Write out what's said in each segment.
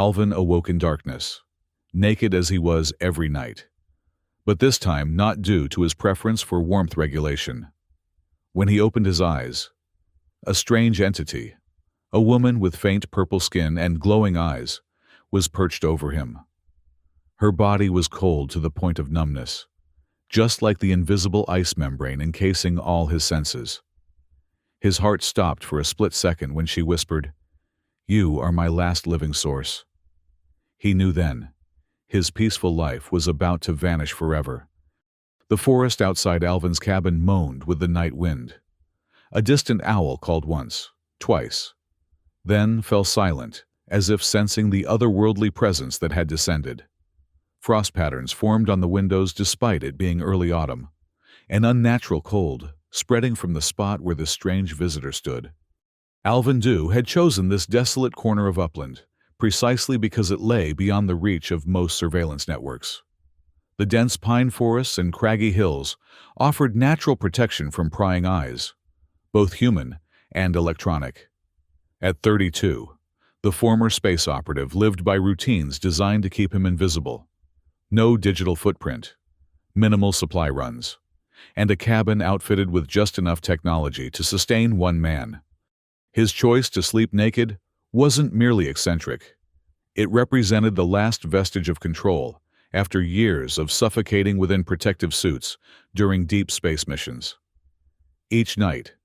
Alvin awoke in darkness, naked as he was every night, but this time not due to his preference for warmth regulation. When he opened his eyes, a strange entity, a woman with faint purple skin and glowing eyes, was perched over him. Her body was cold to the point of numbness, just like the invisible ice membrane encasing all his senses. His heart stopped for a split second when she whispered, "You are my last living source." He knew then. His peaceful life was about to vanish forever. The forest outside Alvin's cabin moaned with the night wind. A distant owl called once, twice, then fell silent, as if sensing the otherworldly presence that had descended. Frost patterns formed on the windows despite it being early autumn, an unnatural cold spreading from the spot where the strange visitor stood. Alvin Dew had chosen this desolate corner of upland precisely because it lay beyond the reach of most surveillance networks. The dense pine forests and craggy hills offered natural protection from prying eyes, both human and electronic. At 32, the former space operative lived by routines designed to keep him invisible. No digital footprint, minimal supply runs, and a cabin outfitted with just enough technology to sustain one man. His choice to sleep naked wasn't merely eccentric. It represented the last vestige of control after years of suffocating within protective suits during deep space missions. Each night,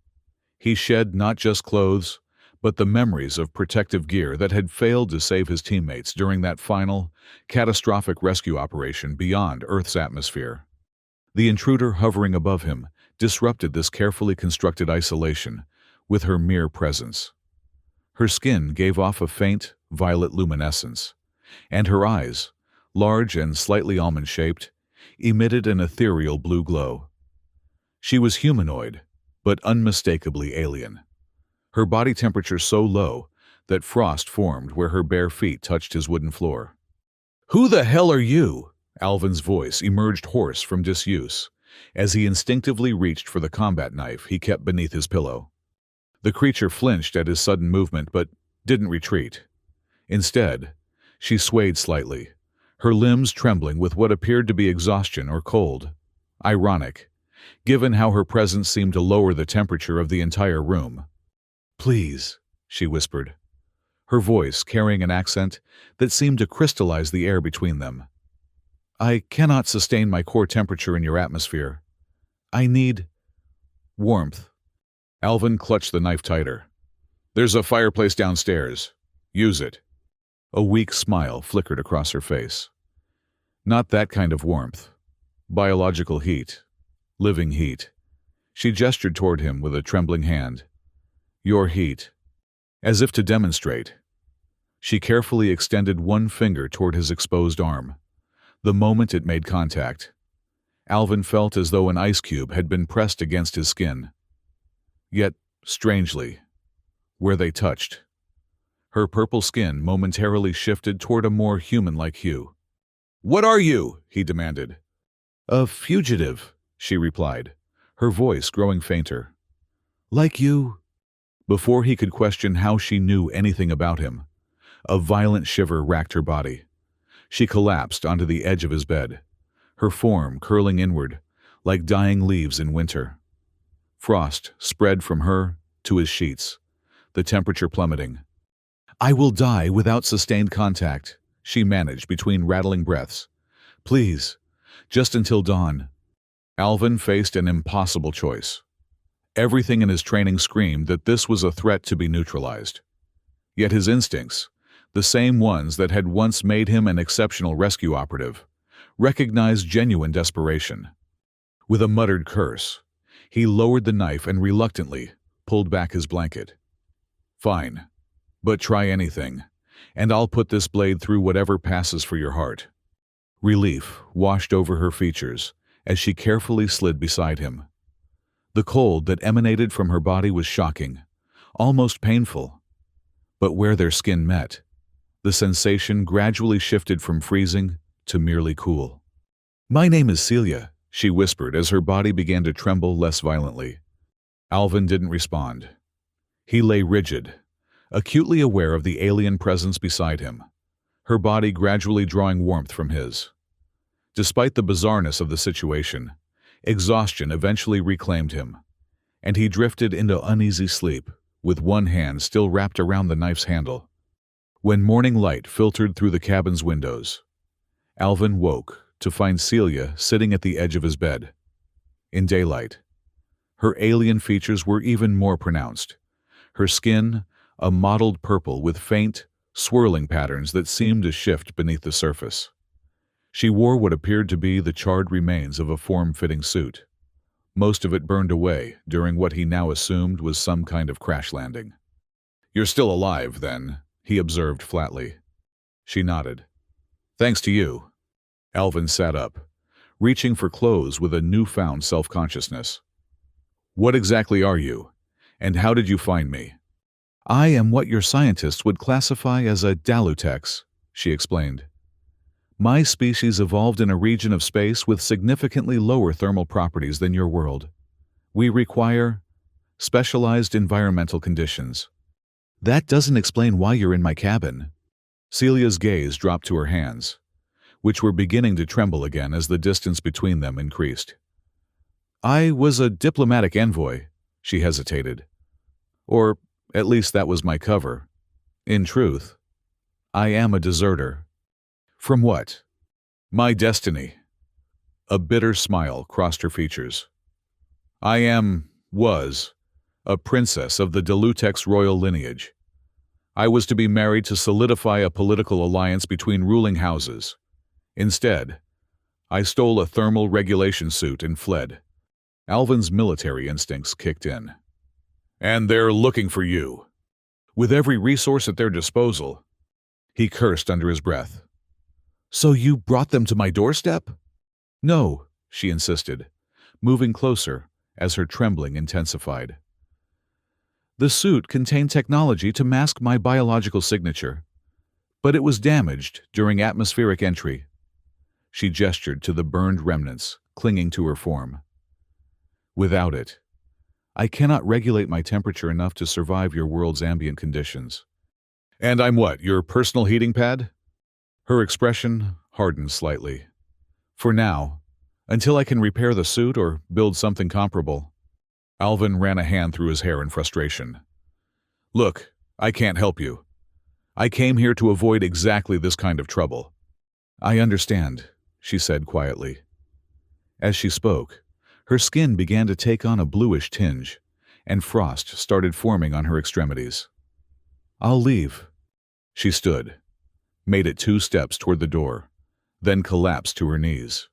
he shed not just clothes, but the memories of protective gear that had failed to save his teammates during that final, catastrophic rescue operation beyond Earth's atmosphere. The intruder hovering above him disrupted this carefully constructed isolation with her mere presence. Her skin gave off a faint, violet luminescence, and her eyes, large and slightly almond-shaped, emitted an ethereal blue glow. She was humanoid, but unmistakably alien. Her body temperature so low that frost formed where her bare feet touched his wooden floor. "Who the hell are you?" Alvin's voice emerged hoarse from disuse, as he instinctively reached for the combat knife he kept beneath his pillow. The creature flinched at his sudden movement but didn't retreat. Instead, she swayed slightly, her limbs trembling with what appeared to be exhaustion or cold. Ironic, given how her presence seemed to lower the temperature of the entire room. "Please," she whispered, her voice carrying an accent that seemed to crystallize the air between them. "I cannot sustain my core temperature in your atmosphere. I need warmth." Alvin clutched the knife tighter. "There's a fireplace downstairs. Use it." A weak smile flickered across her face. "Not that kind of warmth. Biological heat. Living heat." She gestured toward him with a trembling hand. "Your heat." As if to demonstrate, she carefully extended one finger toward his exposed arm. The moment it made contact, Alvin felt as though an ice cube had been pressed against his skin. Yet, strangely, where they touched, her purple skin momentarily shifted toward a more human-like hue. "What are you?" he demanded. "A fugitive," she replied, her voice growing fainter. "Like you." Before he could question how she knew anything about him, a violent shiver racked her body. She collapsed onto the edge of his bed, her form curling inward, like dying leaves in winter. Frost spread from her to his sheets, the temperature plummeting. "I will die without sustained contact," she managed between rattling breaths. "Please, just until dawn." Alvin faced an impossible choice. Everything in his training screamed that this was a threat to be neutralized. Yet his instincts, the same ones that had once made him an exceptional rescue operative, recognized genuine desperation. With a muttered curse, he lowered the knife and reluctantly pulled back his blanket. "Fine, but try anything, and I'll put this blade through whatever passes for your heart." Relief washed over her features as she carefully slid beside him. The cold that emanated from her body was shocking, almost painful. But where their skin met, the sensation gradually shifted from freezing to merely cool. "My name is Celia," she whispered as her body began to tremble less violently. Alvin didn't respond. He lay rigid, acutely aware of the alien presence beside him, her body gradually drawing warmth from his. Despite the bizarreness of the situation, exhaustion eventually reclaimed him, and he drifted into uneasy sleep, with one hand still wrapped around the knife's handle. When morning light filtered through the cabin's windows, Alvin woke to find Celia sitting at the edge of his bed. In daylight, her alien features were even more pronounced. Her skin, a mottled purple with faint, swirling patterns that seemed to shift beneath the surface. She wore what appeared to be the charred remains of a form-fitting suit, most of it burned away during what he now assumed was some kind of crash landing. "You're still alive, then," he observed flatly. She nodded. "Thanks to you." Alvin sat up, reaching for clothes with a newfound self-consciousness. "What exactly are you, and how did you find me?" "I am what your scientists would classify as a Dalutex," she explained. "My species evolved in a region of space with significantly lower thermal properties than your world. We require specialized environmental conditions." "That doesn't explain why you're in my cabin." Celia's gaze dropped to her hands, which were beginning to tremble again as the distance between them increased. "I was a diplomatic envoy," she hesitated. "Or at least that was my cover. In truth, I am a deserter." "From what?" "My destiny." A bitter smile crossed her features. "I was, a princess of the Dalutex royal lineage. I was to be married to solidify a political alliance between ruling houses. Instead, I stole a thermal regulation suit and fled." Alvin's military instincts kicked in. "And they're looking for you." "With every resource at their disposal," he cursed under his breath. "So you brought them to my doorstep?" "No," she insisted, moving closer as her trembling intensified. "The suit contained technology to mask my biological signature, but it was damaged during atmospheric entry." She gestured to the burned remnants clinging to her form. "Without it, I cannot regulate my temperature enough to survive your world's ambient conditions." "And I'm what, your personal heating pad?" Her expression hardened slightly. "For now, until I can repair the suit or build something comparable." Alvin ran a hand through his hair in frustration. "Look, I can't help you. I came here to avoid exactly this kind of trouble." "I understand," she said quietly. As she spoke, her skin began to take on a bluish tinge, and frost started forming on her extremities. "I'll leave." She stood, made it 2 steps toward the door, then collapsed to her knees,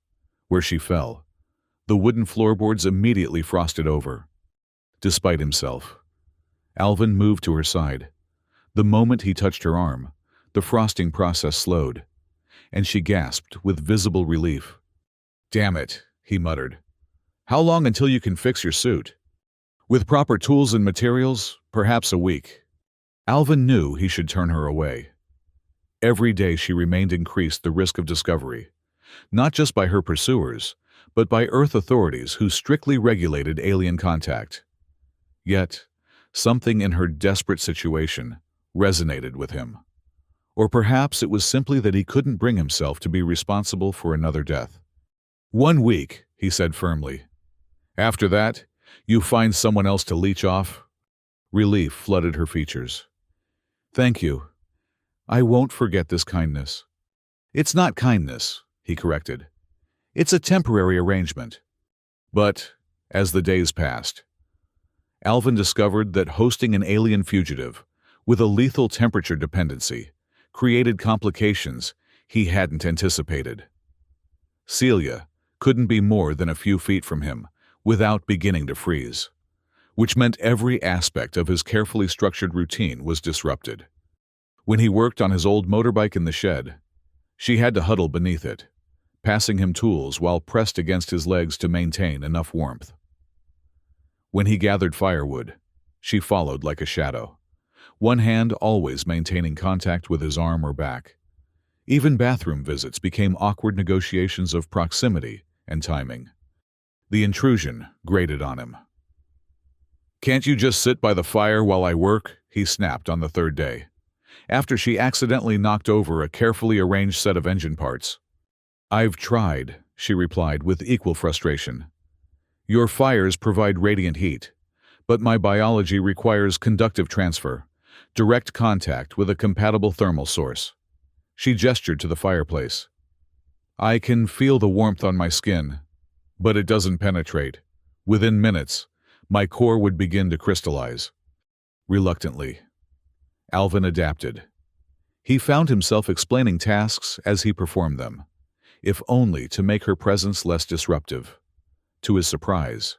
where she fell, the wooden floorboards immediately frosted over. Despite himself, Alvin moved to her side. The moment he touched her arm, the frosting process slowed, and she gasped with visible relief. "Damn it," he muttered. "How long until you can fix your suit?" "With proper tools and materials, perhaps a week." Alvin knew he should turn her away. Every day she remained increased the risk of discovery, not just by her pursuers, but by Earth authorities who strictly regulated alien contact. Yet, something in her desperate situation resonated with him. Or perhaps it was simply that he couldn't bring himself to be responsible for another death. "1 week," he said firmly. "After that, you find someone else to leech off." Relief flooded her features. "Thank you. I won't forget this kindness." "It's not kindness," he corrected. "It's a temporary arrangement." But, as the days passed, Alvin discovered that hosting an alien fugitive with a lethal temperature dependency created complications he hadn't anticipated. Celia couldn't be more than a few feet from him without beginning to freeze, which meant every aspect of his carefully structured routine was disrupted. When he worked on his old motorbike in the shed, she had to huddle beneath it, passing him tools while pressed against his legs to maintain enough warmth. When he gathered firewood, she followed like a shadow, one hand always maintaining contact with his arm or back. Even bathroom visits became awkward negotiations of proximity and timing. The intrusion grated on him. "Can't you just sit by the fire while I work?" he snapped on the 3rd day. after she accidentally knocked over a carefully arranged set of engine parts. "I've tried," she replied with equal frustration. "Your fires provide radiant heat, but my biology requires conductive transfer, direct contact with a compatible thermal source." She gestured to the fireplace. "I can feel the warmth on my skin, but it doesn't penetrate. Within minutes, my core would begin to crystallize." Reluctantly, Alvin adapted. He found himself explaining tasks as he performed them, if only to make her presence less disruptive. To his surprise,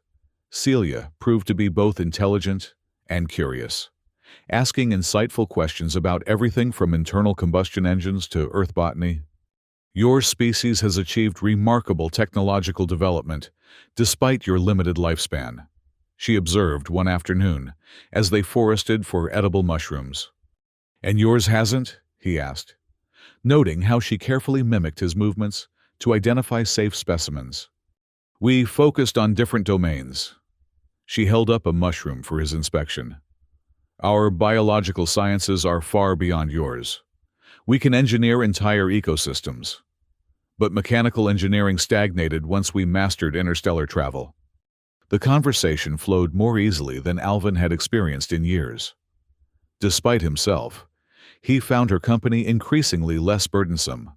Celia proved to be both intelligent and curious, asking insightful questions about everything from internal combustion engines to earth botany. "Your species has achieved remarkable technological development despite your limited lifespan," she observed one afternoon as they forested for edible mushrooms. "And yours hasn't?" he asked, noting how she carefully mimicked his movements to identify safe specimens. "We focused on different domains." She held up a mushroom for his inspection. "Our biological sciences are far beyond yours. We can engineer entire ecosystems. But mechanical engineering stagnated once we mastered interstellar travel." The conversation flowed more easily than Alvin had experienced in years. Despite himself, he found her company increasingly less burdensome.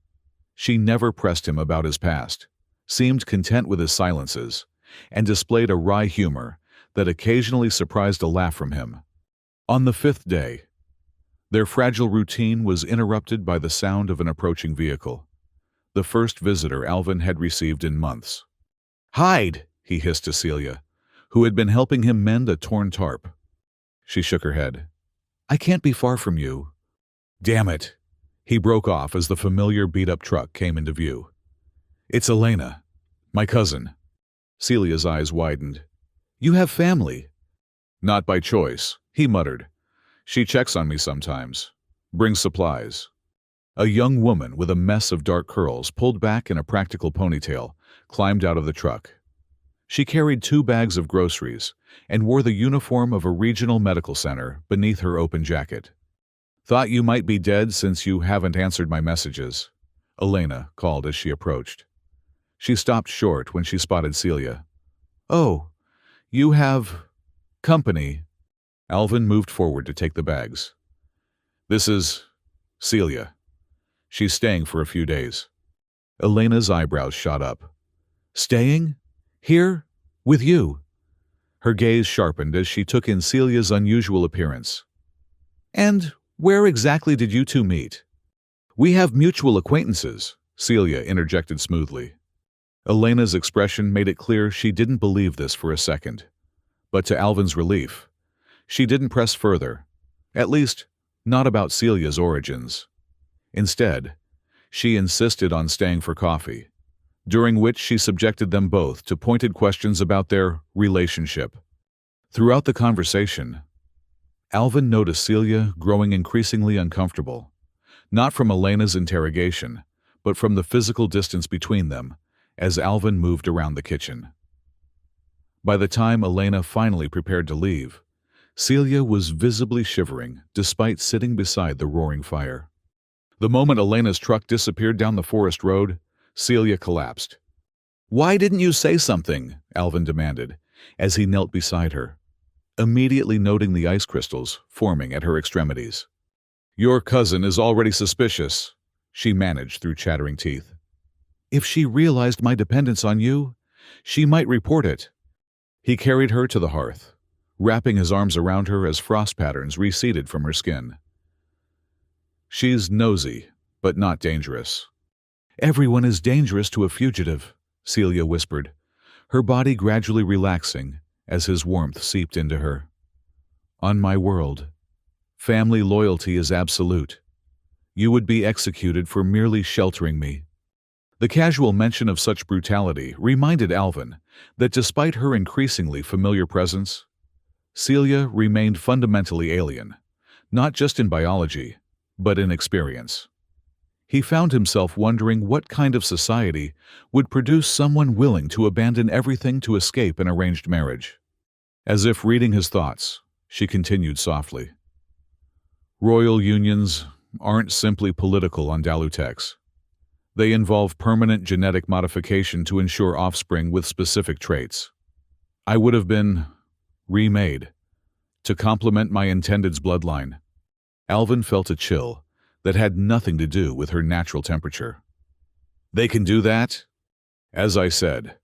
She never pressed him about his past, seemed content with his silences, and displayed a wry humor that occasionally surprised a laugh from him. On the fifth day, their fragile routine was interrupted by the sound of an approaching vehicle, the first visitor Alvin had received in months. "Hide!" he hissed to Celia, who had been helping him mend a torn tarp. She shook her head. "I can't be far from you." "Damn it!" He broke off as the familiar beat-up truck came into view. "It's Elena, my cousin." Celia's eyes widened. "You have family." "Not by choice," he muttered. "She checks on me sometimes. Brings supplies." A young woman with a mess of dark curls pulled back in a practical ponytail climbed out of the truck. She carried 2 bags of groceries and wore the uniform of a regional medical center beneath her open jacket. "Thought you might be dead since you haven't answered my messages," Elena called as she approached. She stopped short when she spotted Celia. "Oh, you have company." Alvin moved forward to take the bags. "This is Celia. She's staying for a few days." Elena's eyebrows shot up. "Staying? Here? With you?" Her gaze sharpened as she took in Celia's unusual appearance. "And where exactly did you two meet?" "We have mutual acquaintances," Celia interjected smoothly. Elena's expression made it clear she didn't believe this for a second. But to Alvin's relief, she didn't press further, at least not about Celia's origins. Instead, she insisted on staying for coffee, during which she subjected them both to pointed questions about their relationship. Throughout the conversation, Alvin noticed Celia growing increasingly uncomfortable, not from Elena's interrogation, but from the physical distance between them as Alvin moved around the kitchen. By the time Elena finally prepared to leave, Celia was visibly shivering despite sitting beside the roaring fire. The moment Elena's truck disappeared down the forest road, Celia collapsed. "Why didn't you say something?" Alvin demanded, as he knelt beside her, immediately noting the ice crystals forming at her extremities. "Your cousin is already suspicious," she managed through chattering teeth. "If she realized my dependence on you, she might report it." He carried her to the hearth, wrapping his arms around her as frost patterns receded from her skin. "She's nosy, but not dangerous." "Everyone is dangerous to a fugitive," Celia whispered, her body gradually relaxing as his warmth seeped into her. "On my world, family loyalty is absolute. You would be executed for merely sheltering me." The casual mention of such brutality reminded Alvin that despite her increasingly familiar presence, Celia remained fundamentally alien, not just in biology, but in experience. He found himself wondering what kind of society would produce someone willing to abandon everything to escape an arranged marriage. As if reading his thoughts, she continued softly. "Royal unions aren't simply political on Dalutex. They involve permanent genetic modification to ensure offspring with specific traits. I would have been remade to complement my intended's bloodline. Alvin felt a chill that had nothing to do with her natural temperature. They can do that? As I said,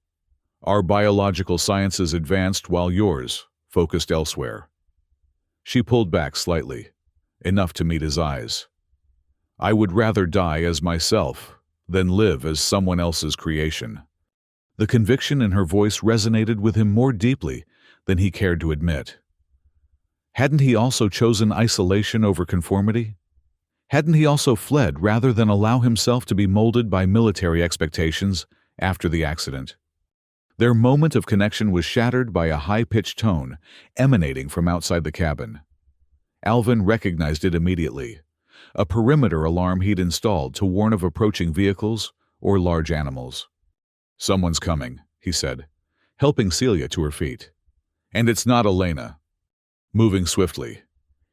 our biological sciences advanced while yours focused elsewhere. She pulled back slightly, enough to meet his eyes. I would rather die as myself than live as someone else's creation. The conviction in her voice resonated with him more deeply than he cared to admit. Hadn't he also chosen isolation over conformity? Hadn't he also fled rather than allow himself to be molded by military expectations after the accident? Their moment of connection was shattered by a high-pitched tone emanating from outside the cabin. Alvin recognized it immediately, a perimeter alarm he'd installed to warn of approaching vehicles or large animals. "Someone's coming," he said, helping Celia to her feet. "And it's not Elena." Moving swiftly,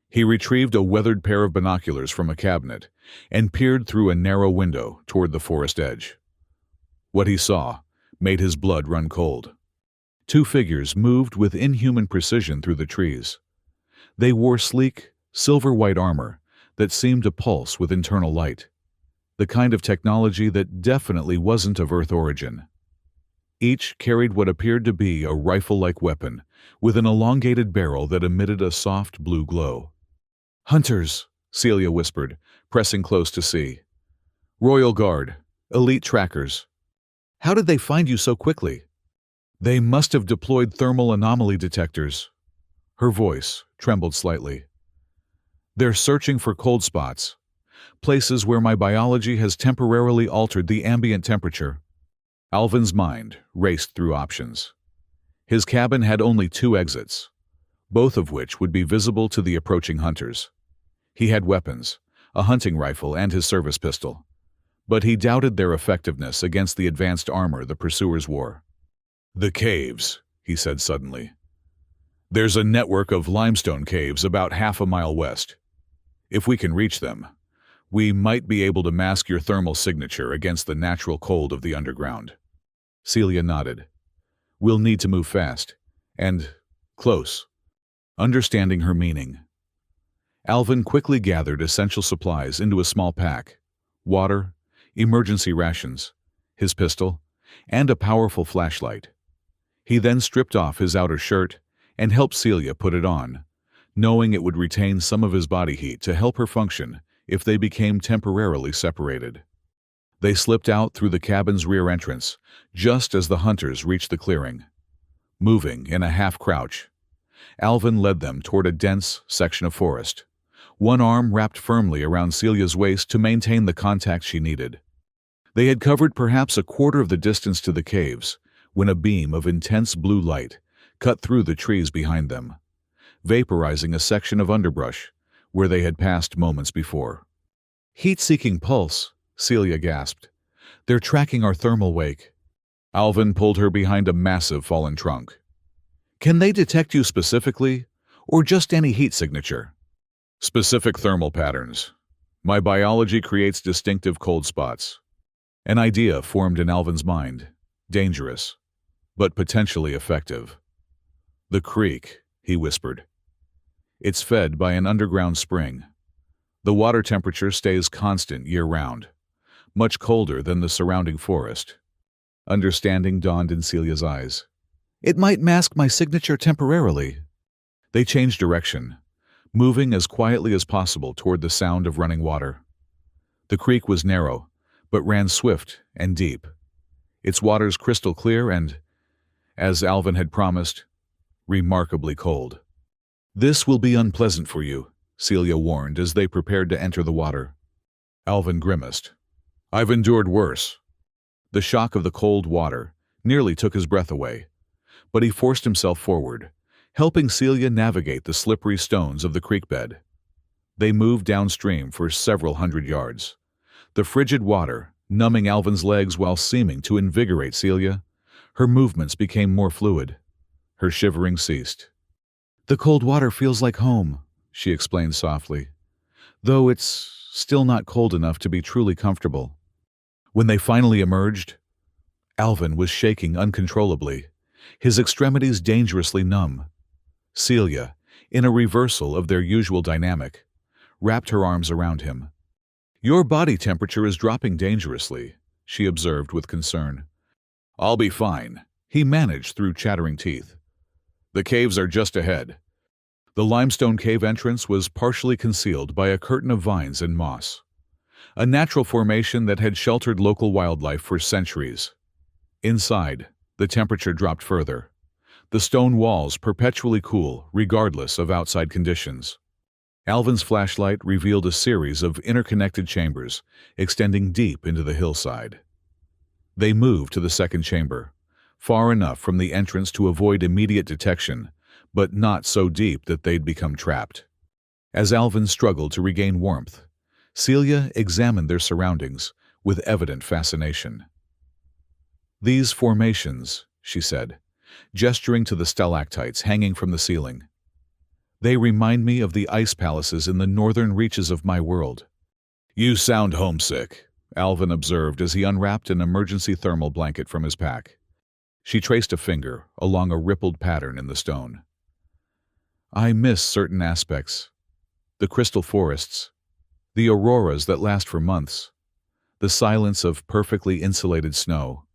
he retrieved a weathered pair of binoculars from a cabinet and peered through a narrow window toward the forest edge. What he saw made his blood run cold. Two figures moved with inhuman precision through the trees. They wore sleek, silver-white armor that seemed to pulse with internal light, the kind of technology that definitely wasn't of Earth origin. Each carried what appeared to be a rifle-like weapon with an elongated barrel that emitted a soft blue glow. "Hunters," Celia whispered, pressing close to see. "Royal Guard, elite trackers. How did they find you so quickly?" "They must have deployed thermal anomaly detectors." Her voice trembled slightly. "They're searching for cold spots, places where my biology has temporarily altered the ambient temperature." Alvin's mind raced through options. His cabin had only 2 exits, both of which would be visible to the approaching hunters. He had weapons, a hunting rifle and his service pistol, but he doubted their effectiveness against the advanced armor the pursuers wore. "The caves," he said suddenly. "There's a network of limestone caves about half a mile west. If we can reach them, we might be able to mask your thermal signature against the natural cold of the underground." Celia nodded. "We'll need to move fast, and close." Understanding her meaning, Alvin quickly gathered essential supplies into a small pack: water, emergency rations, his pistol, and a powerful flashlight. He then stripped off his outer shirt and helped Celia put it on, knowing it would retain some of his body heat to help her function if they became temporarily separated. They slipped out through the cabin's rear entrance just as the hunters reached the clearing. Moving in a half-crouch, Alvin led them toward a dense section of forest, one arm wrapped firmly around Celia's waist to maintain the contact she needed. They had covered perhaps a quarter of the distance to the caves when a beam of intense blue light cut through the trees behind them, vaporizing a section of underbrush where they had passed moments before. "Heat-seeking pulse," Celia gasped. "They're tracking our thermal wake." Alvin pulled her behind a massive fallen trunk. "Can they detect you specifically, or just any heat signature?" "Specific thermal patterns. My biology creates distinctive cold spots." An idea formed in Alvin's mind, dangerous, but potentially effective. "The creek," he whispered. "It's fed by an underground spring. The water temperature stays constant year-round, much colder than the surrounding forest." Understanding dawned in Celia's eyes. "It might mask my signature temporarily." They changed direction, moving as quietly as possible toward the sound of running water. The creek was narrow, but ran swift and deep, its waters crystal clear and, as Alvin had promised, remarkably cold. "This will be unpleasant for you," Celia warned as they prepared to enter the water. Alvin grimaced. "I've endured worse." The shock of the cold water nearly took his breath away, but he forced himself forward, helping Celia navigate the slippery stones of the creek bed. They moved downstream for several hundred yards, the frigid water numbing Alvin's legs while seeming to invigorate Celia. Her movements became more fluid. Her shivering ceased. "The cold water feels like home," she explained softly. though it's still not cold enough to be truly comfortable. When they finally emerged, Alvin was shaking uncontrollably, his extremities dangerously numb. Celia, in a reversal of their usual dynamic, wrapped her arms around him. "Your body temperature is dropping dangerously," she observed with concern. "I'll be fine," he managed through chattering teeth. "The caves are just ahead." The limestone cave entrance was partially concealed by a curtain of vines and moss, a natural formation that had sheltered local wildlife for centuries. Inside, the temperature dropped further, the stone walls perpetually cool regardless of outside conditions. Alvin's flashlight revealed a series of interconnected chambers extending deep into the hillside. They moved to the second chamber, far enough from the entrance to avoid immediate detection, but not so deep that they'd become trapped. As Alvin struggled to regain warmth, Celia examined their surroundings with evident fascination. "These formations," she said, gesturing to the stalactites hanging from the ceiling. "They remind me of the ice palaces in the northern reaches of my world." "You sound homesick," Alvin observed as he unwrapped an emergency thermal blanket from his pack. She traced a finger along a rippled pattern in the stone. "I miss certain aspects. The crystal forests, the auroras that last for months, the silence of perfectly insulated snow."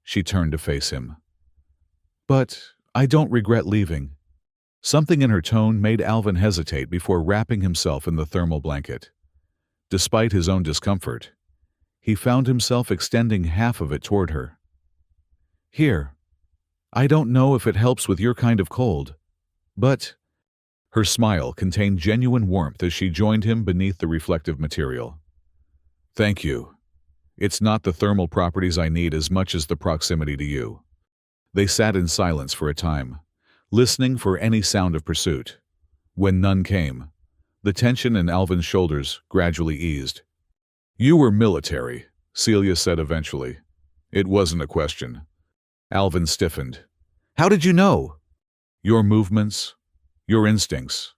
She turned to face him. "But I don't regret leaving." Something in her tone made Alvin hesitate before wrapping himself in the thermal blanket. Despite his own discomfort, he found himself extending half of it toward her. "Here, I don't know if it helps with your kind of cold, but—" Her smile contained genuine warmth as she joined him beneath the reflective material. "Thank you. It's not the thermal properties I need as much as the proximity to you." They sat in silence for a time, listening for any sound of pursuit. When none came, the tension in Alvin's shoulders gradually eased. "You were military," Celia said eventually. "It wasn't a question." Alvin stiffened. "How did you know?" "Your movements, your instincts,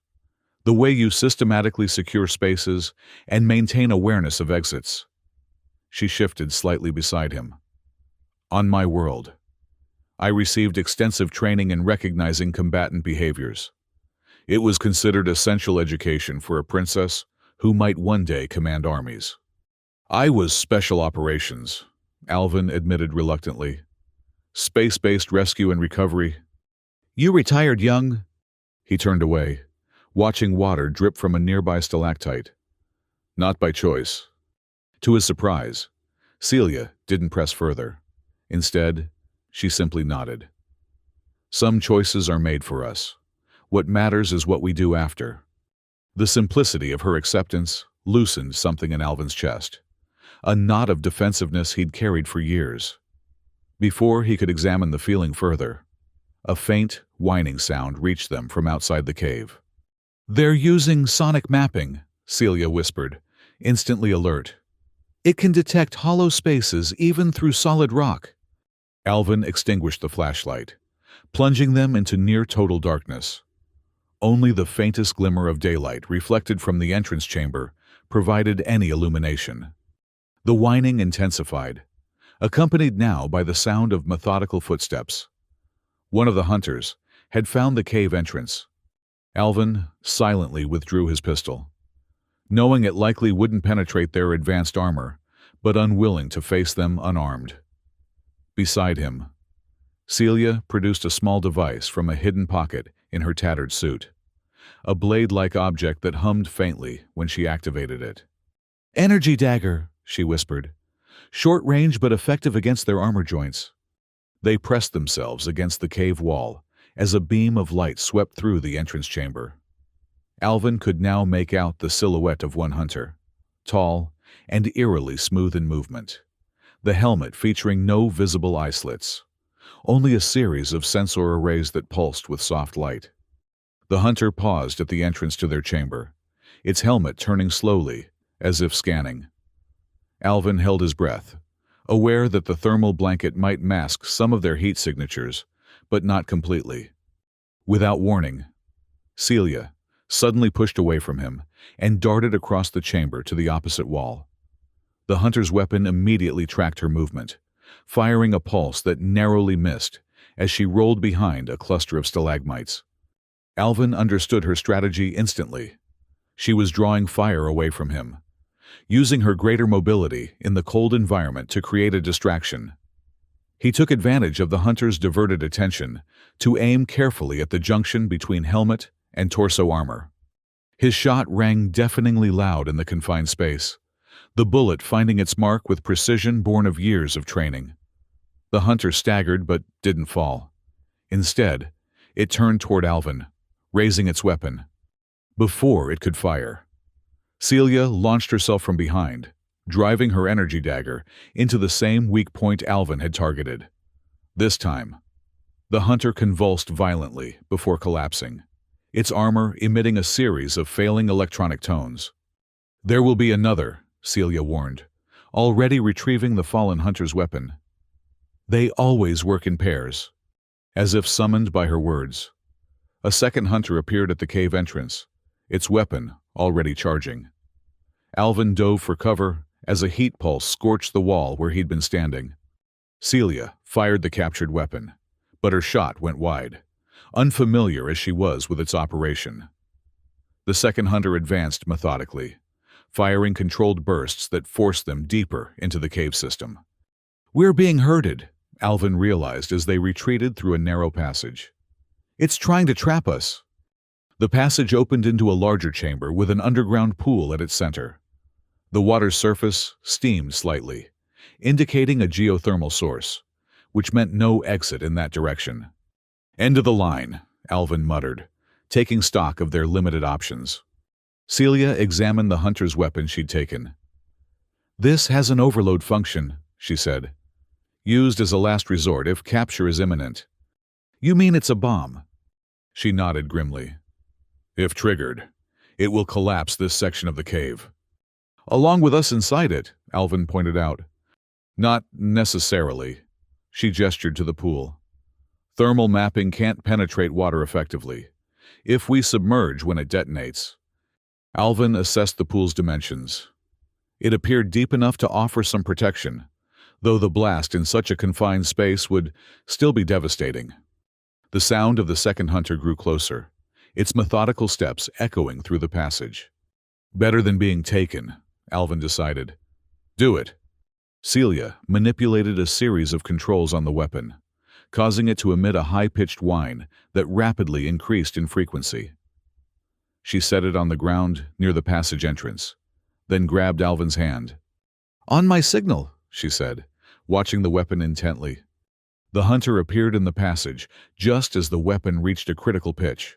the way you systematically secure spaces and maintain awareness of exits." She shifted slightly beside him. "On my world, I received extensive training in recognizing combatant behaviors. It was considered essential education for a princess who might one day command armies." "I was special operations," Alvin admitted reluctantly. "Space-based rescue and recovery." "You retired young." He turned away, watching water drip from a nearby stalactite. "Not by choice." To his surprise, Celia didn't press further. Instead, she simply nodded. "Some choices are made for us. What matters is what we do after." The simplicity of her acceptance loosened something in Alvin's chest, a knot of defensiveness he'd carried for years. Before he could examine the feeling further, a faint, whining sound reached them from outside the cave. "They're using sonic mapping," Celia whispered, instantly alert. "It can detect hollow spaces even through solid rock." Alvin extinguished the flashlight, plunging them into near-total darkness. Only the faintest glimmer of daylight reflected from the entrance chamber provided any illumination. The whining intensified, accompanied now by the sound of methodical footsteps. One of the hunters had found the cave entrance. Alvin silently withdrew his pistol, knowing it likely wouldn't penetrate their advanced armor, but unwilling to face them unarmed. Beside him, Celia produced a small device from a hidden pocket in her tattered suit, a blade-like object that hummed faintly when she activated it. "Energy dagger," she whispered. "Short range but effective against their armor joints." They pressed themselves against the cave wall as a beam of light swept through the entrance chamber. Alvin could now make out the silhouette of one hunter, tall and eerily smooth in movement, the helmet featuring no visible eye slits, only a series of sensor arrays that pulsed with soft light. The hunter paused at the entrance to their chamber, its helmet turning slowly, as if scanning. Alvin held his breath, aware that the thermal blanket might mask some of their heat signatures, but not completely. Without warning, Celia suddenly pushed away from him and darted across the chamber to the opposite wall. The hunter's weapon immediately tracked her movement, firing a pulse that narrowly missed as she rolled behind a cluster of stalagmites. Alvin understood her strategy instantly. She was drawing fire away from him, using her greater mobility in the cold environment to create a distraction. He took advantage of the hunter's diverted attention to aim carefully at the junction between helmet and torso armor. His shot rang deafeningly loud in the confined space, the bullet finding its mark with precision born of years of training. The hunter staggered but didn't fall. Instead, it turned toward Alvin, raising its weapon. Before it could fire, Celia launched herself from behind, driving her energy dagger into the same weak point Alvin had targeted. This time, the hunter convulsed violently before collapsing, its armor emitting a series of failing electronic tones. "There will be another," Celia warned, already retrieving the fallen hunter's weapon. "They always work in pairs." As if summoned by her words, a second hunter appeared at the cave entrance, its weapon already charging. Alvin dove for cover as a heat pulse scorched the wall where he'd been standing. Celia fired the captured weapon, but her shot went wide, unfamiliar as she was with its operation. The second hunter advanced methodically, firing controlled bursts that forced them deeper into the cave system. "We're being herded," Alvin realized as they retreated through a narrow passage. "It's trying to trap us." The passage opened into a larger chamber with an underground pool at its center. The water's surface steamed slightly, indicating a geothermal source, which meant no exit in that direction. "End of the line," Alvin muttered, taking stock of their limited options. Celia examined the hunter's weapon she'd taken. "This has an overload function," she said. "Used as a last resort if capture is imminent." "You mean it's a bomb?" She nodded grimly. "If triggered, it will collapse this section of the cave." "Along with us inside it," Alvin pointed out. "Not necessarily." She gestured to the pool. "Thermal mapping can't penetrate water effectively. If we submerge when it detonates." Alvin assessed the pool's dimensions. It appeared deep enough to offer some protection, though the blast in such a confined space would still be devastating. The sound of the second hunter grew closer, its methodical steps echoing through the passage. "Better than being taken," Alvin decided. "Do it." Celia manipulated a series of controls on the weapon, causing it to emit a high-pitched whine that rapidly increased in frequency. She set it on the ground near the passage entrance, then grabbed Alvin's hand. "On my signal," she said, watching the weapon intently. The hunter appeared in the passage just as the weapon reached a critical pitch.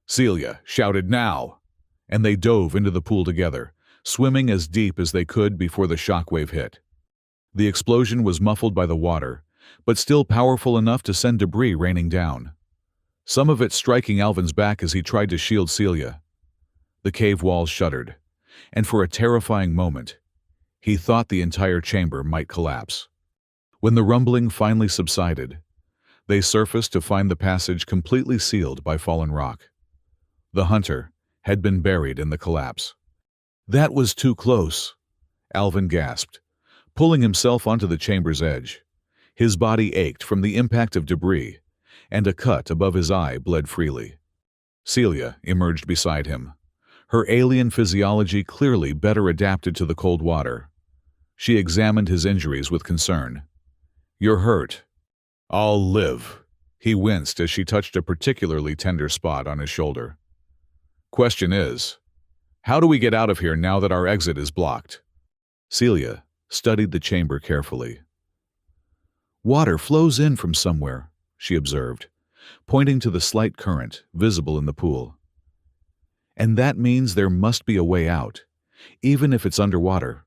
Celia shouted, "Now!" and they dove into the pool together, swimming as deep as they could before the shockwave hit. The explosion was muffled by the water, but still powerful enough to send debris raining down, some of it striking Alvin's back as he tried to shield Celia. The cave walls shuddered, and for a terrifying moment, he thought the entire chamber might collapse. When the rumbling finally subsided, they surfaced to find the passage completely sealed by fallen rock. The hunter had been buried in the collapse. "That was too close," Alvin gasped, pulling himself onto the chamber's edge. His body ached from the impact of debris, and a cut above his eye bled freely. Celia emerged beside him, her alien physiology clearly better adapted to the cold water. She examined his injuries with concern. "You're hurt." "I'll live." He winced as she touched a particularly tender spot on his shoulder. "Question is, how do we get out of here now that our exit is blocked?" Celia studied the chamber carefully. "Water flows in from somewhere," she observed, pointing to the slight current visible in the pool. "And that means there must be a way out, even if it's underwater."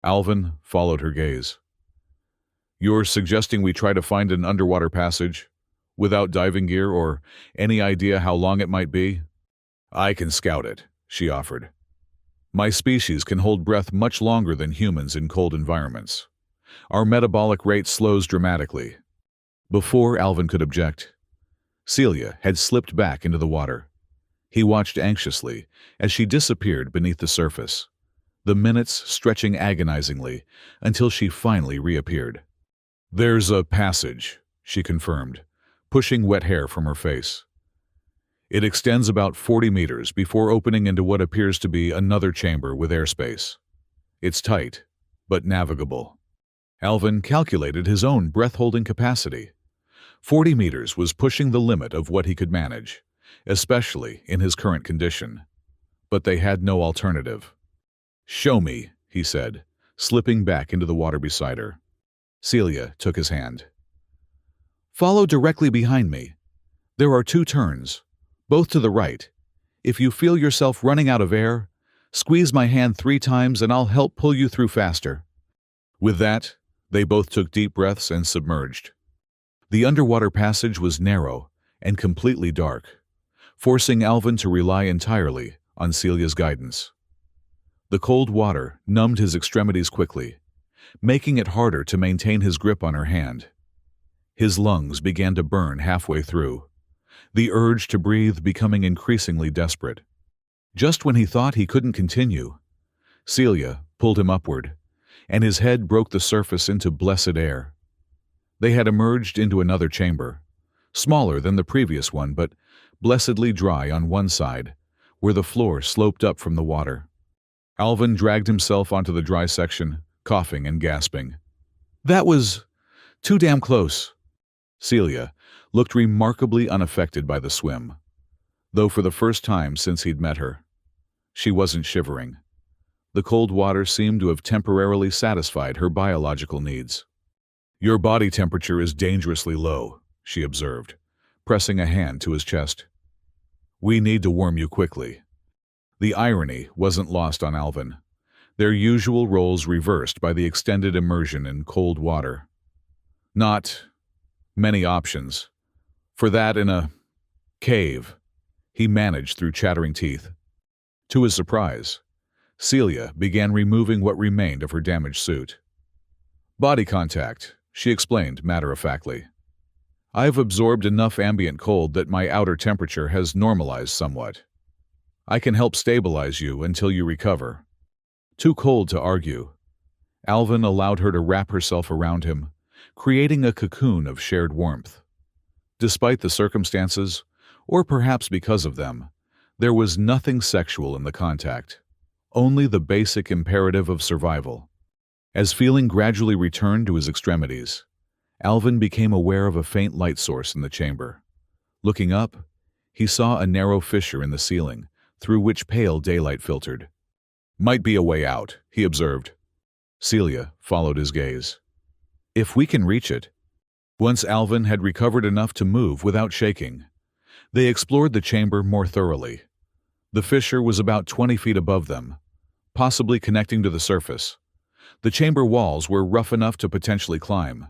Alvin followed her gaze. "You're suggesting we try to find an underwater passage, without diving gear or any idea how long it might be?" "I can scout it," she offered. "My species can hold breath much longer than humans in cold environments. Our metabolic rate slows dramatically." Before Alvin could object, Celia had slipped back into the water. He watched anxiously as she disappeared beneath the surface, the minutes stretching agonizingly until she finally reappeared. "There's a passage," she confirmed, pushing wet hair from her face. "It extends about 40 meters before opening into what appears to be another chamber with airspace. It's tight, but navigable." Alvin calculated his own breath-holding capacity. 40 meters was pushing the limit of what he could manage, especially in his current condition. But they had no alternative. "Show me," he said, slipping back into the water beside her. Celia took his hand. "Follow directly behind me. There are 2 turns, both to the right. If you feel yourself running out of air, squeeze my hand 3 times and I'll help pull you through faster." With that, they both took deep breaths and submerged. The underwater passage was narrow and completely dark, forcing Alvin to rely entirely on Celia's guidance. The cold water numbed his extremities quickly, making it harder to maintain his grip on her hand. His lungs began to burn halfway through, the urge to breathe becoming increasingly desperate. Just when he thought he couldn't continue, Celia pulled him upward, and his head broke the surface into blessed air. They had emerged into another chamber, smaller than the previous one but blessedly dry on one side, where the floor sloped up from the water. Alvin dragged himself onto the dry section, coughing and gasping. "That was too damn close." Celia looked remarkably unaffected by the swim, though for the first time since he'd met her. She wasn't shivering. The cold water seemed to have temporarily satisfied her biological needs. "Your body temperature is dangerously low," she observed, pressing a hand to his chest. "We need to warm you quickly." The irony wasn't lost on Alvin, their usual roles reversed by the extended immersion in cold water. Not many options. For that in a cave, he managed through chattering teeth. To his surprise, Celia began removing what remained of her damaged suit. "Body contact," she explained matter-of-factly. "I've absorbed enough ambient cold that my outer temperature has normalized somewhat. I can help stabilize you until you recover." Too cold to argue, Alvin allowed her to wrap herself around him, creating a cocoon of shared warmth. Despite the circumstances, or perhaps because of them, there was nothing sexual in the contact, only the basic imperative of survival. As feeling gradually returned to his extremities, Alvin became aware of a faint light source in the chamber. Looking up, he saw a narrow fissure in the ceiling, through which pale daylight filtered. "Might be a way out," he observed. Celia followed his gaze. "If we can reach it." Once Alvin had recovered enough to move without shaking, they explored the chamber more thoroughly. The fissure was about 20 feet above them, possibly connecting to the surface. The chamber walls were rough enough to potentially climb,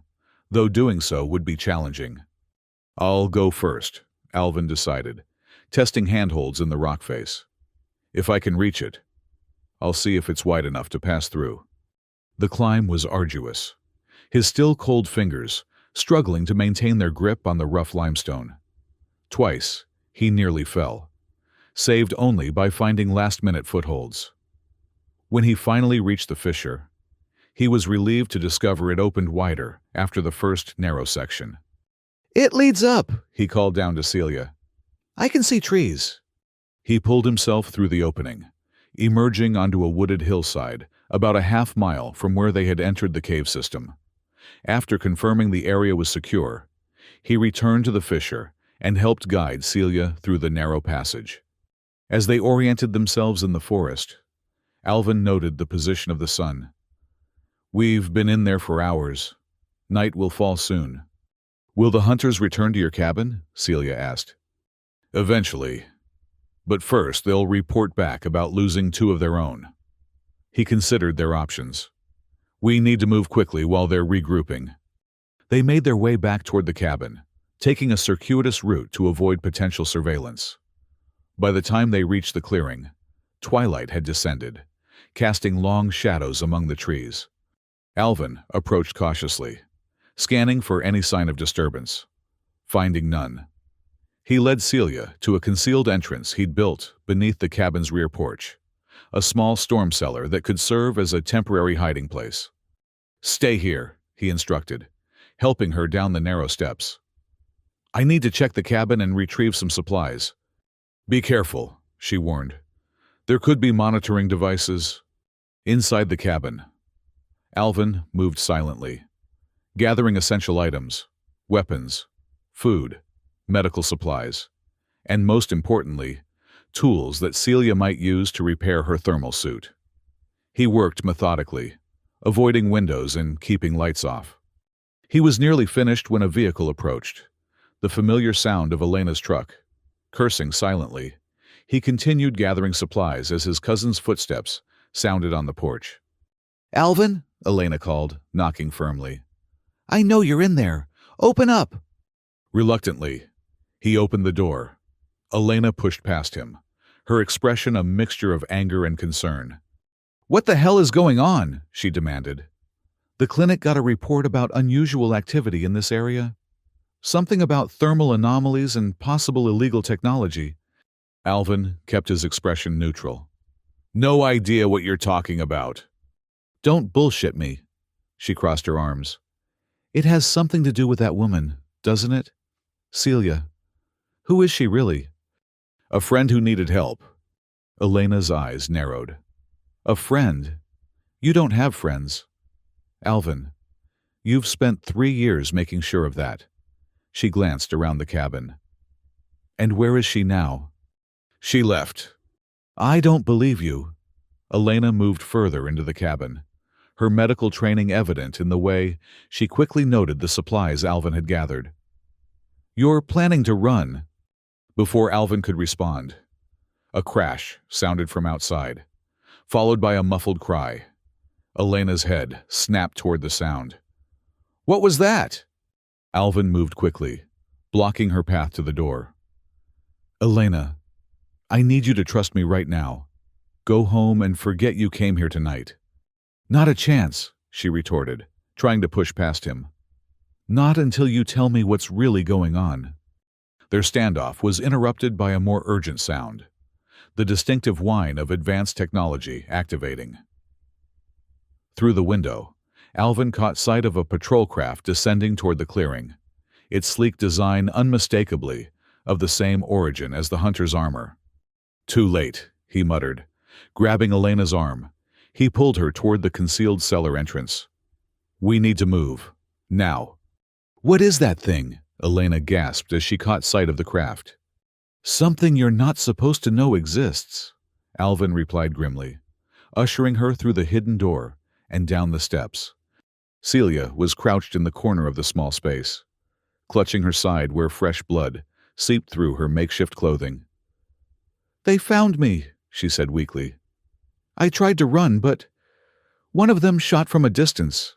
though doing so would be challenging. "I'll go first," Alvin decided, testing handholds in the rock face. "If I can reach it, I'll see if it's wide enough to pass through." The climb was arduous, his still cold fingers struggling to maintain their grip on the rough limestone. Twice, he nearly fell, saved only by finding last-minute footholds. When he finally reached the fissure, he was relieved to discover it opened wider after the first narrow section. "It leads up," he called down to Celia. "I can see trees." He pulled himself through the opening, emerging onto a wooded hillside about a half-mile from where they had entered the cave system. After confirming the area was secure, he returned to the fissure and helped guide Celia through the narrow passage. As they oriented themselves in the forest, Alvin noted the position of the sun. "We've been in there for hours. Night will fall soon." "Will the hunters return to your cabin?" Celia asked. "Eventually. But first they'll report back about losing 2 of their own." He considered their options. "We need to move quickly while they're regrouping." They made their way back toward the cabin, taking a circuitous route to avoid potential surveillance. By the time they reached the clearing, twilight had descended, casting long shadows among the trees. Alvin approached cautiously, scanning for any sign of disturbance. Finding none, He led Celia to a concealed entrance he'd built beneath the cabin's rear porch, a small storm cellar that could serve as a temporary hiding place. "Stay here," he instructed, helping her down the narrow steps. "I need to check the cabin and retrieve some supplies." "Be careful," she warned. "There could be monitoring devices." Inside the cabin, Alvin moved silently, gathering essential items, weapons, food, medical supplies, and most importantly, tools that Celia might use to repair her thermal suit. He worked methodically, avoiding windows and keeping lights off. He was nearly finished when a vehicle approached, the familiar sound of Elena's truck. Cursing silently, he continued gathering supplies as his cousin's footsteps sounded on the porch. "Alvin," Elena called, knocking firmly. "I know you're in there. Open up!" Reluctantly, he opened the door. Elena pushed past him, her expression a mixture of anger and concern. "What the hell is going on?" she demanded. "The clinic got a report about unusual activity in this area. Something about thermal anomalies and possible illegal technology." Alvin kept his expression neutral. "No idea what you're talking about." "Don't bullshit me." She crossed her arms. "It has something to do with that woman, doesn't it? Celia. Who is she really?" "A friend who needed help." Elena's eyes narrowed. "A friend? You don't have friends." "Alvin, you've spent 3 years making sure of that." She glanced around the cabin. "And where is she now?" "She left." "I don't believe you." Elena moved further into the cabin, her medical training evident in the way she quickly noted the supplies Alvin had gathered. "You're planning to run." Before Alvin could respond, a crash sounded from outside, followed by a muffled cry. Elena's head snapped toward the sound. "What was that?" Alvin moved quickly, blocking her path to the door. "Elena, I need you to trust me right now. Go home and forget you came here tonight." "Not a chance," she retorted, trying to push past him. "Not until you tell me what's really going on." Their standoff was interrupted by a more urgent sound, the distinctive whine of advanced technology activating. Through the window, Alvin caught sight of a patrol craft descending toward the clearing, its sleek design unmistakably of the same origin as the hunter's armor. "Too late," he muttered. Grabbing Elena's arm, he pulled her toward the concealed cellar entrance. "We need to move. Now." "What is that thing?" Elena gasped as she caught sight of the craft. "Something you're not supposed to know exists," Alvin replied grimly, ushering her through the hidden door and down the steps. Celia was crouched in the corner of the small space, clutching her side where fresh blood seeped through her makeshift clothing. "They found me," she said weakly. "I tried to run, but one of them shot from a distance."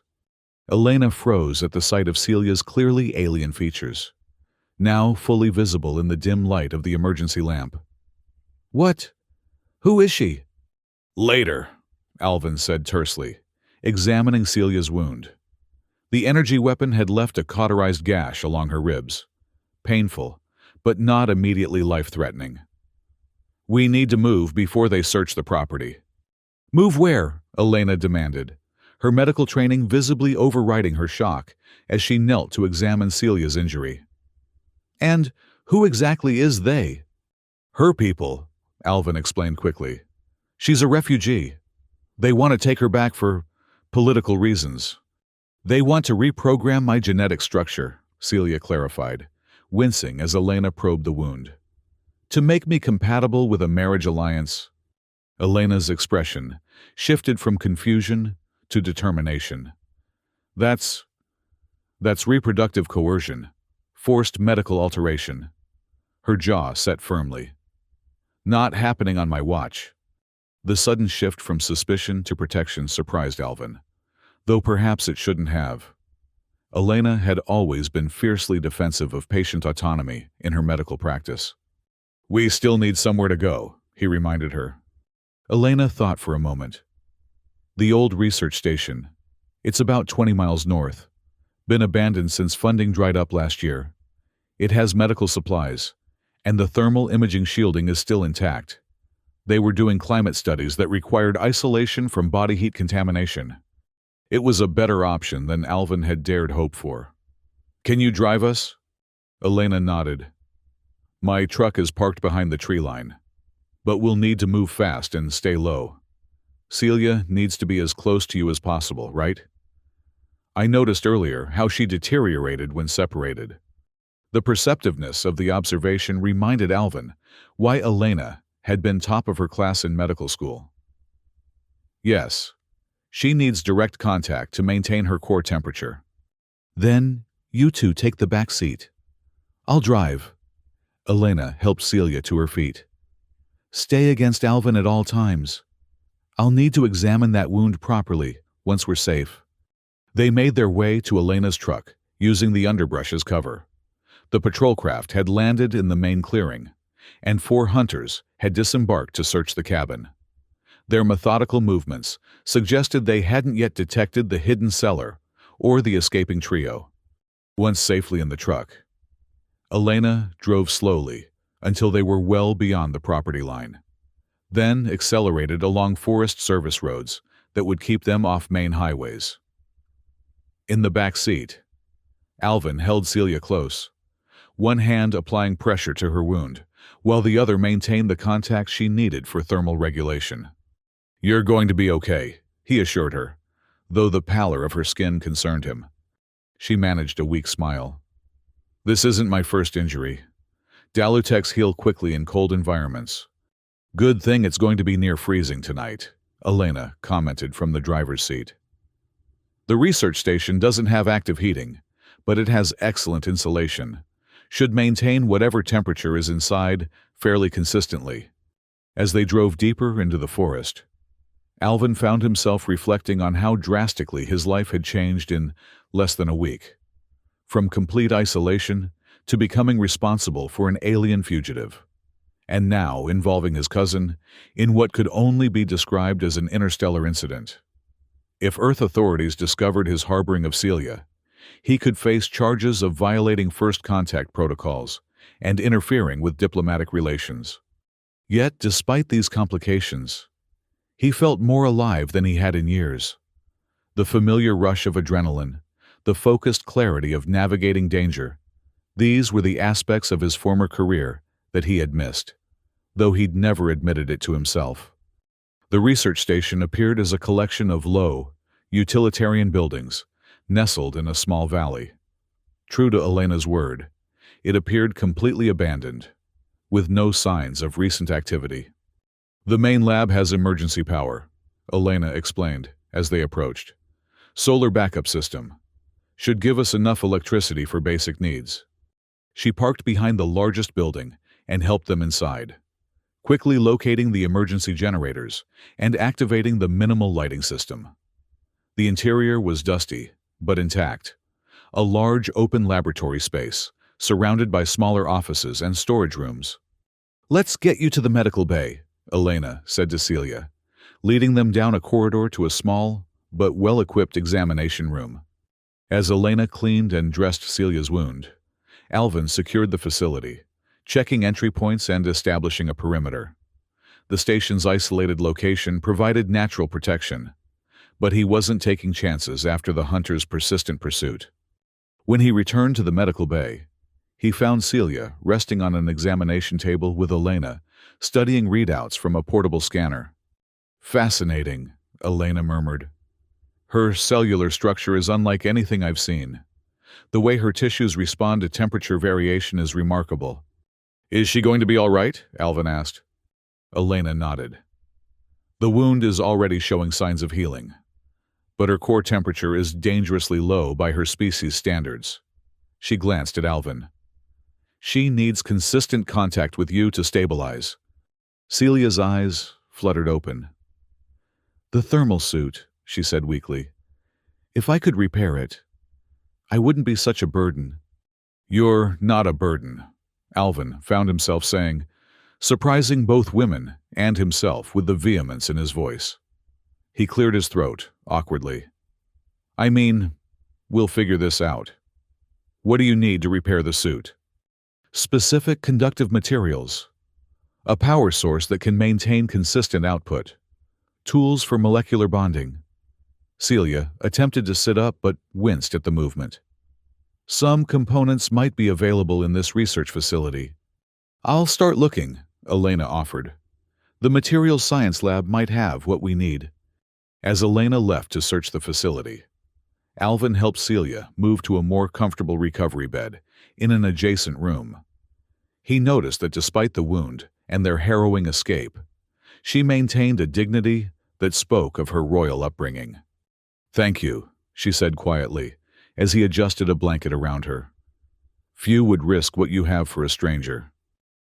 Elena froze at the sight of Celia's clearly alien features, now fully visible in the dim light of the emergency lamp. "What? Who is she?" "Later," Alvin said tersely, examining Celia's wound. The energy weapon had left a cauterized gash along her ribs, painful, but not immediately life-threatening. "We need to move before they search the property." "Move where?" Elena demanded, her medical training visibly overriding her shock as she knelt to examine Celia's injury. "And who exactly is they?" "Her people," Alvin explained quickly. "She's a refugee. They want to take her back for political reasons." "They want to reprogram my genetic structure," Celia clarified, wincing as Elena probed the wound. "To make me compatible with a marriage alliance." Elena's expression shifted from confusion to determination. That's reproductive coercion, forced medical alteration." Her jaw set firmly. "Not happening on my watch." The sudden shift from suspicion to protection surprised Alvin, though perhaps it shouldn't have. Elena had always been fiercely defensive of patient autonomy in her medical practice. "We still need somewhere to go," he reminded her. Elena thought for a moment. "The old research station. It's about 20 miles north. Been abandoned since funding dried up last year. It has medical supplies, And the thermal imaging shielding is still intact. They were doing climate studies that required isolation from body heat contamination. It was a better option than Alvin had dared hope for. "Can you drive us?" Elena nodded. "My truck is parked behind the tree line, but we'll need to move fast and stay low. Celia needs to be as close to you as possible, right? I noticed earlier how she deteriorated when separated." The perceptiveness of the observation reminded Alvin why Elena had been top of her class in medical school. "Yes, she needs direct contact to maintain her core temperature." "Then you two take the back seat. I'll drive." Elena helped Celia to her feet. "Stay against Alvin at all times. I'll need to examine that wound properly once we're safe." They made their way to Elena's truck, using the underbrush as cover. The patrol craft had landed in the main clearing, and 4 hunters had disembarked to search the cabin. Their methodical movements suggested they hadn't yet detected the hidden cellar or the escaping trio. Once safely in the truck, Elena drove slowly until they were well beyond the property line, then accelerated along forest service roads that would keep them off main highways. In the back seat, Alvin held Celia close, one hand applying pressure to her wound, while the other maintained the contact she needed for thermal regulation. "You're going to be okay," he assured her, though the pallor of her skin concerned him. She managed a weak smile. "This isn't my first injury. Dalutechs heal quickly in cold environments." "Good thing it's going to be near freezing tonight," Elena commented from the driver's seat. "The research station doesn't have active heating, but it has excellent insulation. Should maintain whatever temperature is inside fairly consistently." As they drove deeper into the forest, Alvin found himself reflecting on how drastically his life had changed in less than a week. From complete isolation to becoming responsible for an alien fugitive, and now involving his cousin in what could only be described as an interstellar incident. If Earth authorities discovered his harboring of Celia, he could face charges of violating first contact protocols and interfering with diplomatic relations. Yet, despite these complications, he felt more alive than he had in years. The familiar rush of adrenaline, the focused clarity of navigating danger, these were the aspects of his former career that he had missed, though he'd never admitted it to himself. The research station appeared as a collection of low, utilitarian buildings, nestled in a small valley. True to Elena's word, it appeared completely abandoned, with no signs of recent activity. "The main lab has emergency power," Elena explained as they approached. "Solar backup system. Should give us enough electricity for basic needs." She parked behind the largest building and helped them inside, quickly locating the emergency generators and activating the minimal lighting system. The interior was dusty, but intact. A large open laboratory space, surrounded by smaller offices and storage rooms. "Let's get you to the medical bay," Elena said to Celia, leading them down a corridor to a small but well-equipped examination room. As Elena cleaned and dressed Celia's wound, Alvin secured the facility, checking entry points and establishing a perimeter. The station's isolated location provided natural protection, but he wasn't taking chances after the hunters' persistent pursuit. When he returned to the medical bay, he found Celia resting on an examination table with Elena, studying readouts from a portable scanner. "Fascinating," Elena murmured. "Her cellular structure is unlike anything I've seen. The way her tissues respond to temperature variation is remarkable." "Is she going to be all right?" Alvin asked. Elena nodded. "The wound is already showing signs of healing, but her core temperature is dangerously low by her species standards." She glanced at Alvin. "She needs consistent contact with you to stabilize." Celia's eyes fluttered open. "The thermal suit," she said weakly. "If I could repair it, I wouldn't be such a burden." "You're not a burden," Alvin found himself saying, surprising both women and himself with the vehemence in his voice. He cleared his throat, awkwardly. "I mean, we'll figure this out. What do you need to repair the suit?" Specific conductive materials. A power source that can maintain consistent output. Tools for molecular bonding. Celia attempted to sit up but winced at the movement. Some components might be available in this research facility. I'll start looking, Elena offered. The materials science lab might have what we need. As Elena left to search the facility, Alvin helped Celia move to a more comfortable recovery bed in an adjacent room. He noticed that despite the wound and their harrowing escape, she maintained a dignity that spoke of her royal upbringing. "Thank you," she said quietly, as he adjusted a blanket around her. "Few would risk what you have for a stranger."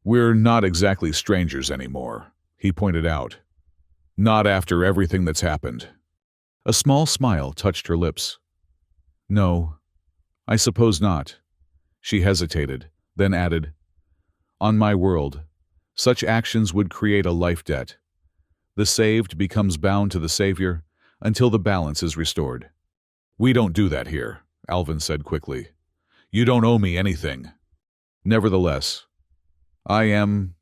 "We're not exactly strangers anymore," he pointed out. "Not after everything that's happened." A small smile touched her lips. "No, I suppose not." She hesitated, then added, "On my world, such actions would create a life debt. The saved becomes bound to the savior until the balance is restored." "We don't do that here," Alvin said quickly. "You don't owe me anything." "Nevertheless, I am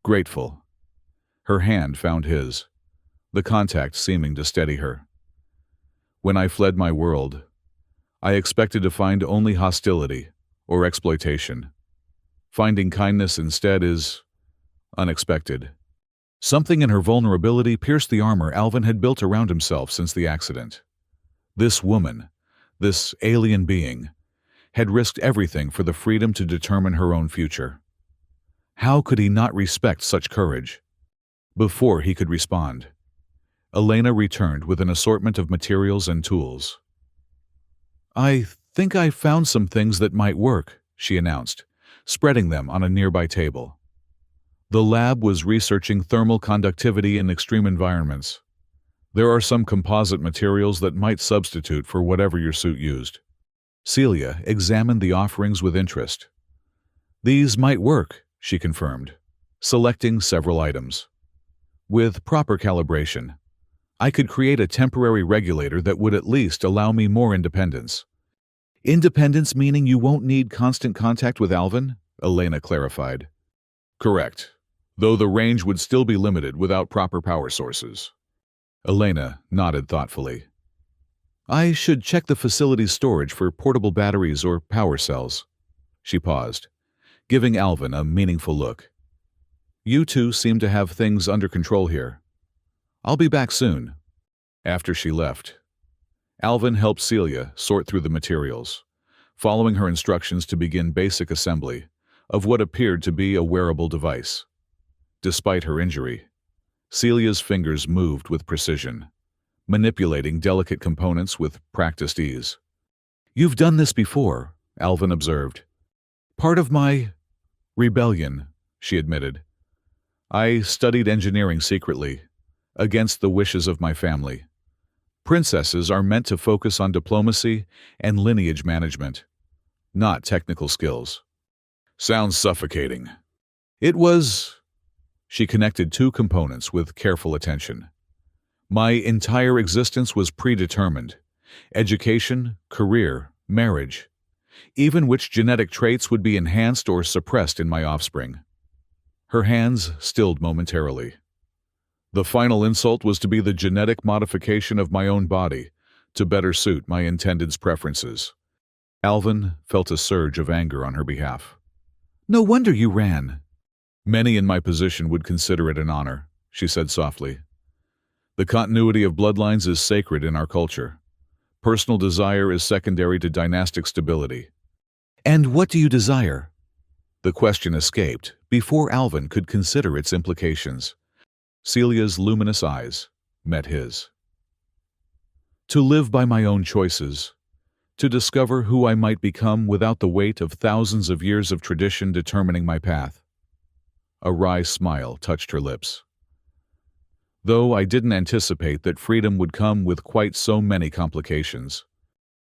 grateful." Her hand found his, the contact seeming to steady her. "When I fled my world, I expected to find only hostility or exploitation. Finding kindness instead is unexpected." Something in her vulnerability pierced the armor Alvin had built around himself since the accident. This woman, this alien being, had risked everything for the freedom to determine her own future. How could he not respect such courage? Before he could respond, Elena returned with an assortment of materials and tools. "I think I found some things that might work," she announced, spreading them on a nearby table. The lab was researching thermal conductivity in extreme environments. "There are some composite materials that might substitute for whatever your suit used." Celia examined the offerings with interest. "These might work," she confirmed, selecting several items. "With proper calibration, I could create a temporary regulator that would at least allow me more independence." "Independence meaning you won't need constant contact with Alvin?" Elena clarified. "Correct, though the range would still be limited without proper power sources." Elena nodded thoughtfully. "I should check the facility's storage for portable batteries or power cells." She paused, giving Alvin a meaningful look. "You two seem to have things under control here. I'll be back soon." After she left, Alvin helped Celia sort through the materials, following her instructions to begin basic assembly of what appeared to be a wearable device. Despite her injury, Celia's fingers moved with precision, manipulating delicate components with practiced ease. "You've done this before," Alvin observed. "Part of my rebellion," she admitted. "I studied engineering secretly, against the wishes of my family. Princesses are meant to focus on diplomacy and lineage management, not technical skills." "Sounds suffocating." "It was." She connected two components with careful attention. "My entire existence was predetermined. Education, career, marriage, even which genetic traits would be enhanced or suppressed in my offspring." Her hands stilled momentarily. "The final insult was to be the genetic modification of my own body, to better suit my intended's preferences." Alvin felt a surge of anger on her behalf. "No wonder you ran." "Many in my position would consider it an honor," she said softly. "The continuity of bloodlines is sacred in our culture. Personal desire is secondary to dynastic stability." "And what do you desire?" The question escaped before Alvin could consider its implications. Celia's luminous eyes met his. "To live by my own choices, to discover who I might become without the weight of thousands of years of tradition determining my path." A wry smile touched her lips. "Though I didn't anticipate that freedom would come with quite so many complications."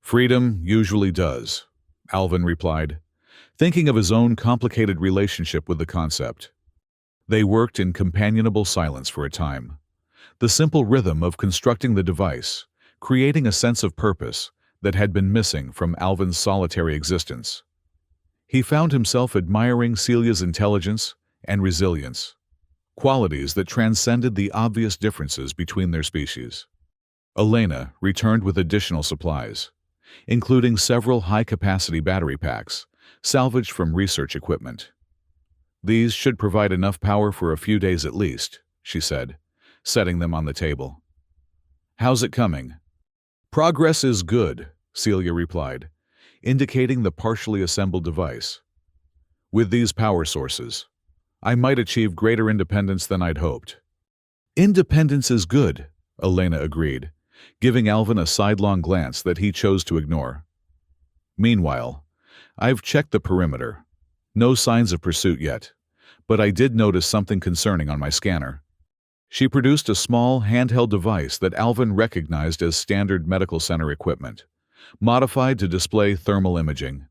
"Freedom usually does," Alvin replied, thinking of his own complicated relationship with the concept. They worked in companionable silence for a time, the simple rhythm of constructing the device, creating a sense of purpose that had been missing from Alvin's solitary existence. He found himself admiring Celia's intelligence and resilience, qualities that transcended the obvious differences between their species. Elena returned with additional supplies, including several high-capacity battery packs, salvaged from research equipment. "These should provide enough power for a few days at least," she said, setting them on the table. "How's it coming?" "Progress is good," Celia replied, indicating the partially assembled device. "With these power sources, I might achieve greater independence than I'd hoped." "Independence is good," Elena agreed, giving Alvin a sidelong glance that he chose to ignore. "Meanwhile, I've checked the perimeter. No signs of pursuit yet, but I did notice something concerning on my scanner." She produced a small, handheld device that Alvin recognized as standard medical center equipment, modified to display thermal imaging.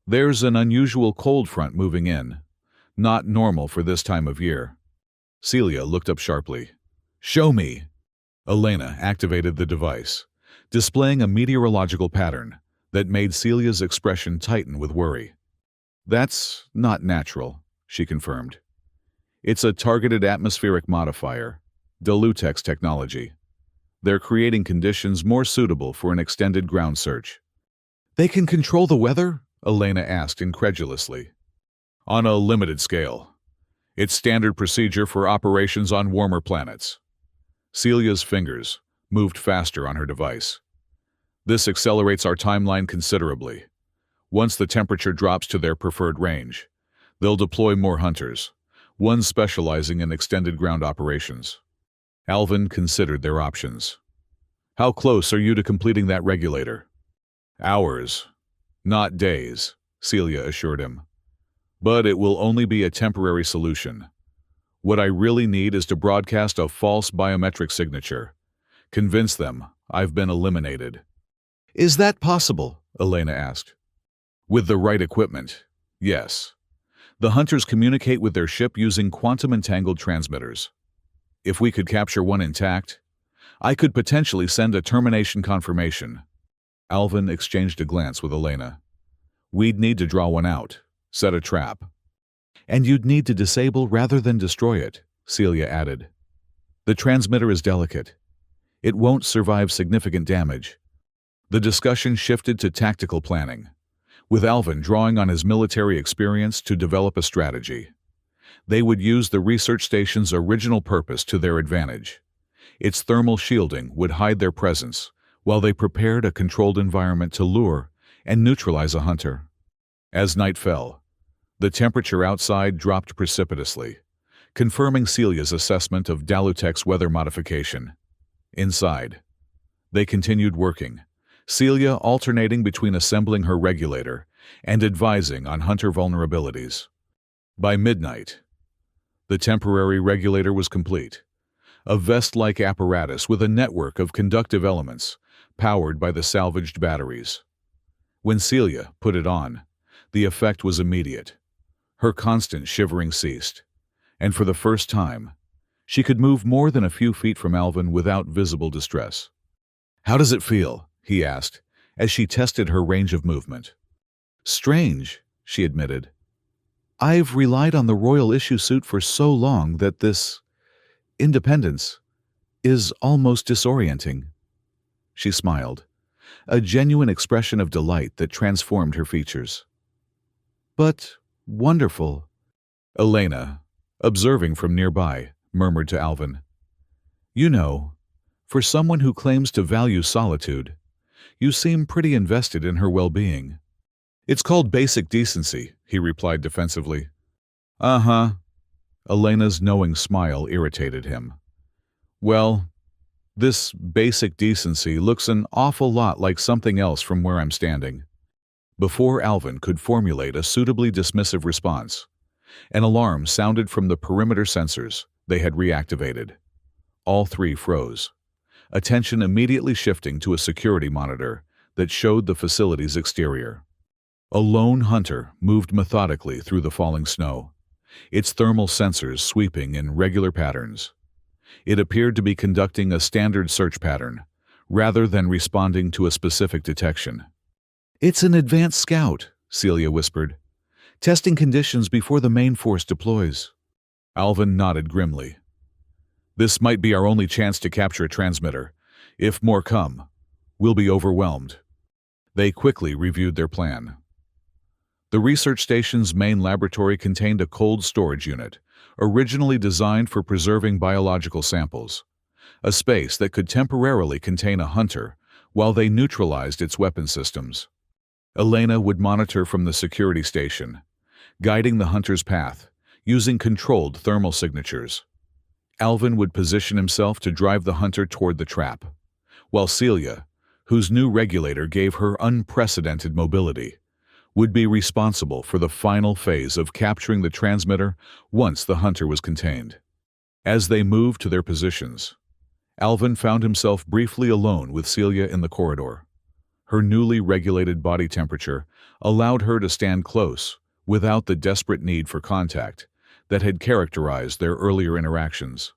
"There's an unusual cold front moving in, not normal for this time of year." Celia looked up sharply. "Show me." Elena activated the device, displaying a meteorological pattern that made Celia's expression tighten with worry. "That's not natural," she confirmed. "It's a targeted atmospheric modifier, Dilutex technology. They're creating conditions more suitable for an extended ground search." "They can control the weather?" Elena asked incredulously. "On a limited scale. It's standard procedure for operations on warmer planets." Celia's fingers moved faster on her device. "This accelerates our timeline considerably. Once the temperature drops to their preferred range, they'll deploy more hunters, one specializing in extended ground operations." Alvin considered their options. "How close are you to completing that regulator?" "Hours, not days," Celia assured him. "But it will only be a temporary solution. What I really need is to broadcast a false biometric signature. Convince them I've been eliminated." "Is that possible?" Elena asked. "With the right equipment, yes. The hunters communicate with their ship using quantum-entangled transmitters. If we could capture one intact, I could potentially send a termination confirmation." Alvin exchanged a glance with Elena. "We'd need to draw one out, set a trap." "And you'd need to disable rather than destroy it," Celia added. "The transmitter is delicate. It won't survive significant damage." The discussion shifted to tactical planning, with Alvin drawing on his military experience to develop a strategy. They would use the research station's original purpose to their advantage. Its thermal shielding would hide their presence while they prepared a controlled environment to lure and neutralize a hunter. As night fell, the temperature outside dropped precipitously, confirming Celia's assessment of Dilutex's weather modification. Inside, they continued working, Celia alternating between assembling her regulator and advising on hunter vulnerabilities. By midnight, the temporary regulator was complete, a vest-like apparatus with a network of conductive elements powered by the salvaged batteries. When Celia put it on, the effect was immediate. Her constant shivering ceased, and for the first time, she could move more than a few feet from Alvin without visible distress. "How does it feel?" he asked, as she tested her range of movement. "Strange," she admitted. "I've relied on the royal issue suit for so long that this independence is almost disorienting." She smiled, a genuine expression of delight that transformed her features. "But wonderful," Elena, observing from nearby, murmured to Alvin. "You know, for someone who claims to value solitude, you seem pretty invested in her well-being." "It's called basic decency," he replied defensively. "Uh-huh." Elena's knowing smile irritated him. "Well, this basic decency looks an awful lot like something else from where I'm standing." Before Alvin could formulate a suitably dismissive response, an alarm sounded from the perimeter sensors they had reactivated. All three froze, attention immediately shifting to a security monitor that showed the facility's exterior. A lone hunter moved methodically through the falling snow, its thermal sensors sweeping in regular patterns. It appeared to be conducting a standard search pattern, rather than responding to a specific detection. "It's an advanced scout," Celia whispered. "Testing conditions before the main force deploys." Alvin nodded grimly. "This might be our only chance to capture a transmitter. If more come, we'll be overwhelmed." They quickly reviewed their plan. The research station's main laboratory contained a cold storage unit, originally designed for preserving biological samples, a space that could temporarily contain a hunter while they neutralized its weapon systems. Elena would monitor from the security station, guiding the hunter's path, using controlled thermal signatures. Alvin would position himself to drive the hunter toward the trap, while Celia, whose new regulator gave her unprecedented mobility, would be responsible for the final phase of capturing the transmitter once the hunter was contained. As they moved to their positions, Alvin found himself briefly alone with Celia in the corridor. Her newly regulated body temperature allowed her to stand close without the desperate need for contact that had characterized their earlier interactions.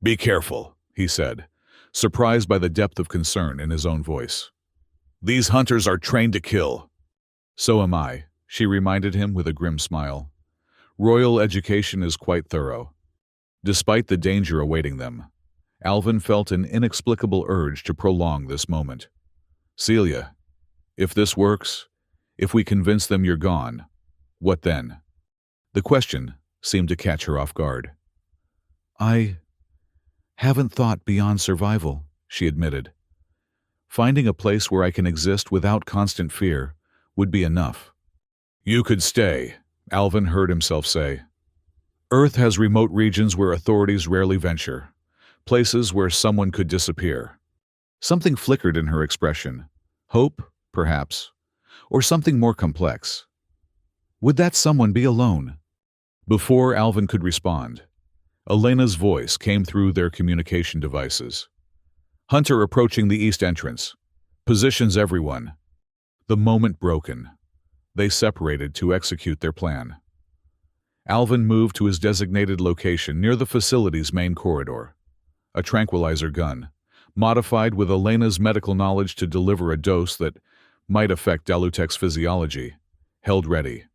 "Be careful," he said, surprised by the depth of concern in his own voice. "These hunters are trained to kill." "So am I," she reminded him with a grim smile. "Royal education is quite thorough." Despite the danger awaiting them, Alvin felt an inexplicable urge to prolong this moment. "Celia, if this works, if we convince them you're gone, what then?" The question seemed to catch her off guard. "I haven't thought beyond survival," she admitted. "Finding a place where I can exist without constant fear would be enough." "You could stay," Alvin heard himself say. "Earth has remote regions where authorities rarely venture, places where someone could disappear." Something flickered in her expression. Hope, perhaps, or something more complex. Would that someone be alone? Before Alvin could respond, Elena's voice came through their communication devices. "Hunter approaching the east entrance. Positions everyone." The moment broken. They separated to execute their plan. Alvin moved to his designated location near the facility's main corridor. A tranquilizer gun, modified with Elena's medical knowledge to deliver a dose that might affect Dalutek's physiology, held ready.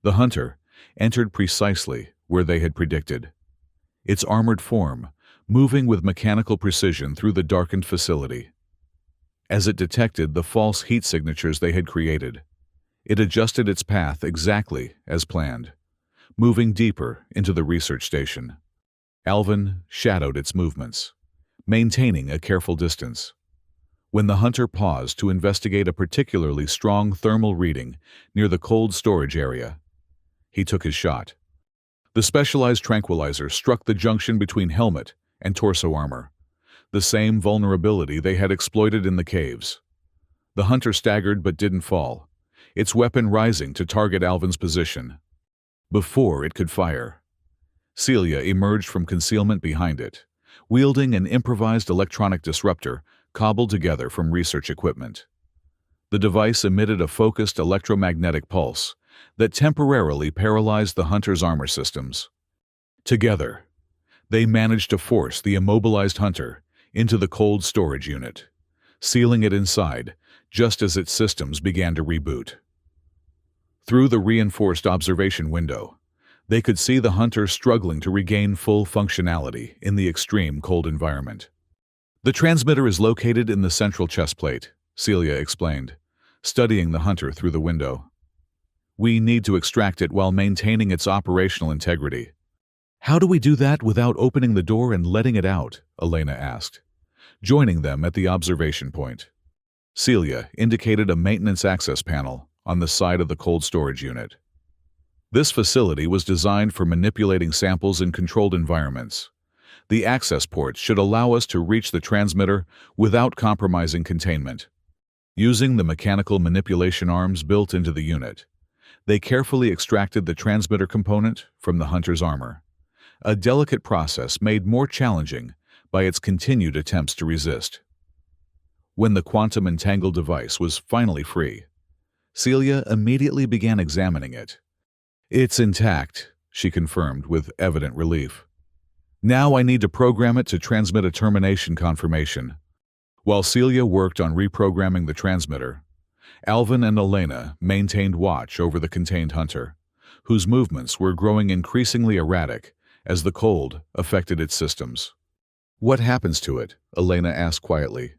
The hunter entered precisely where they had predicted, its armored form moving with mechanical precision through the darkened facility. As it detected the false heat signatures they had created, it adjusted its path exactly as planned, moving deeper into the research station. Alvin shadowed its movements, maintaining a careful distance. When the hunter paused to investigate a particularly strong thermal reading near the cold storage area, he took his shot. The specialized tranquilizer struck the junction between helmet and torso armor, the same vulnerability they had exploited in the caves. The hunter staggered but didn't fall, its weapon rising to target Alvin's position. Before it could fire, Celia emerged from concealment behind it, wielding an improvised electronic disruptor cobbled together from research equipment. The device emitted a focused electromagnetic pulse that temporarily paralyzed the hunter's armor systems. Together, they managed to force the immobilized hunter into the cold storage unit, sealing it inside just as its systems began to reboot. Through the reinforced observation window, they could see the hunter struggling to regain full functionality in the extreme cold environment. "The transmitter is located in the central chest plate," Celia explained, studying the hunter through the window. "We need to extract it while maintaining its operational integrity." "How do we do that without opening the door and letting it out?" Elena asked, joining them at the observation point. Celia indicated a maintenance access panel on the side of the cold storage unit. This facility was designed for manipulating samples in controlled environments. The access ports should allow us to reach the transmitter without compromising containment. Using the mechanical manipulation arms built into the unit, they carefully extracted the transmitter component from the hunter's armor, a delicate process made more challenging by its continued attempts to resist. When the quantum entangled device was finally free, Celia immediately began examining it. "It's intact," she confirmed with evident relief. "Now I need to program it to transmit a termination confirmation." While Celia worked on reprogramming the transmitter, Alvin and Elena maintained watch over the contained hunter, whose movements were growing increasingly erratic as the cold affected its systems. "What happens to it?" Elena asked quietly.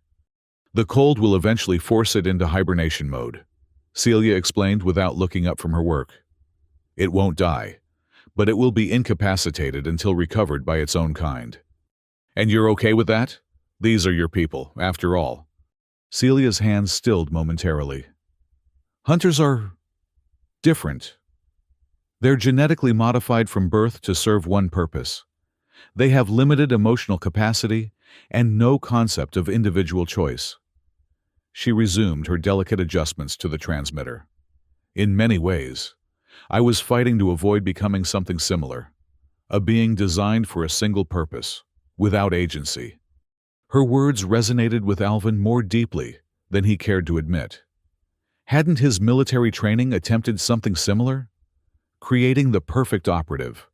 "The cold will eventually force it into hibernation mode," Celia explained without looking up from her work. "It won't die, but it will be incapacitated until recovered by its own kind." "And you're okay with that? These are your people, after all." Celia's hands stilled momentarily. "Hunters are different. They're genetically modified from birth to serve one purpose. They have limited emotional capacity and no concept of individual choice." She resumed her delicate adjustments to the transmitter. "In many ways, I was fighting to avoid becoming something similar, a being designed for a single purpose, without agency." Her words resonated with Alvin more deeply than he cared to admit. Hadn't his military training attempted something similar? Creating the perfect operative,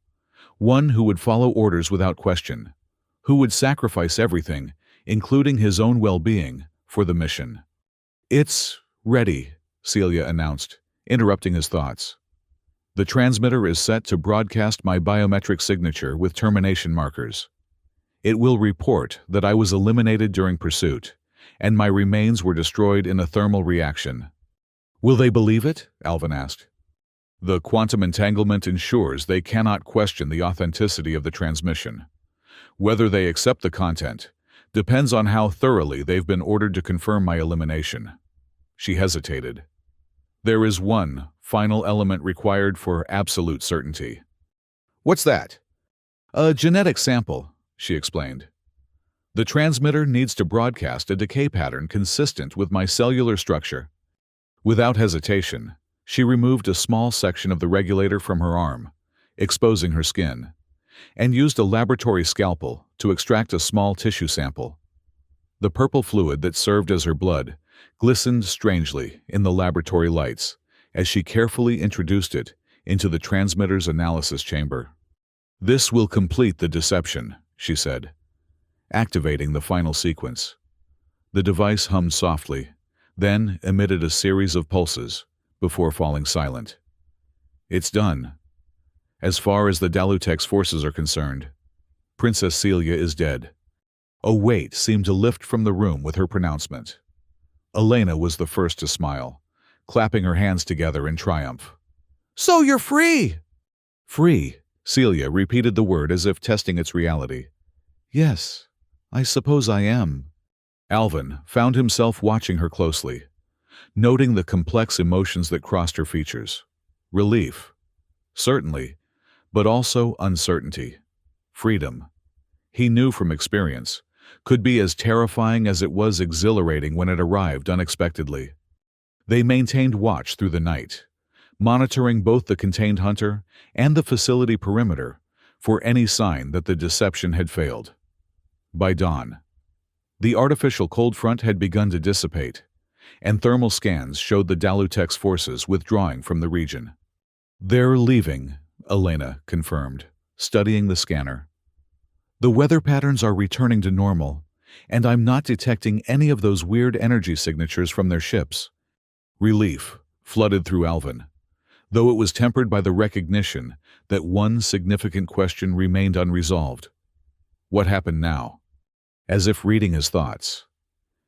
one who would follow orders without question, who would sacrifice everything, including his own well-being, for the mission. "It's ready," Celia announced, interrupting his thoughts. "The transmitter is set to broadcast my biometric signature with termination markers. It will report that I was eliminated during pursuit, and my remains were destroyed in a thermal reaction." "Will they believe it?" Alvin asked. "The quantum entanglement ensures they cannot question the authenticity of the transmission. Whether they accept the content depends on how thoroughly they've been ordered to confirm my elimination." She hesitated. "There is one final element required for absolute certainty." "What's that?" "A genetic sample," she explained. "The transmitter needs to broadcast a decay pattern consistent with my cellular structure." Without hesitation, she removed a small section of the regulator from her arm, exposing her skin, and used a laboratory scalpel to extract a small tissue sample. The purple fluid that served as her blood glistened strangely in the laboratory lights as she carefully introduced it into the transmitter's analysis chamber. "This will complete the deception," she said, activating the final sequence. The device hummed softly, then emitted a series of pulses before falling silent. "It's done. As far as the Dalutex forces are concerned, Princess Celia is dead." A weight seemed to lift from the room with her pronouncement. Elena was the first to smile, clapping her hands together in triumph. "So you're free!" "Free," Celia repeated the word as if testing its reality. "Yes, I suppose I am." Alvin found himself watching her closely, noting the complex emotions that crossed her features. Relief, certainly, but also uncertainty. Freedom, he knew from experience, could be as terrifying as it was exhilarating when it arrived unexpectedly. They maintained watch through the night, monitoring both the contained hunter and the facility perimeter for any sign that the deception had failed. By dawn, the artificial cold front had begun to dissipate, and thermal scans showed the Dalutex forces withdrawing from the region. "They're leaving," Elena confirmed, studying the scanner. "The weather patterns are returning to normal, and I'm not detecting any of those weird energy signatures from their ships." Relief flooded through Alvin, though it was tempered by the recognition that one significant question remained unresolved. What happened now? As if reading his thoughts,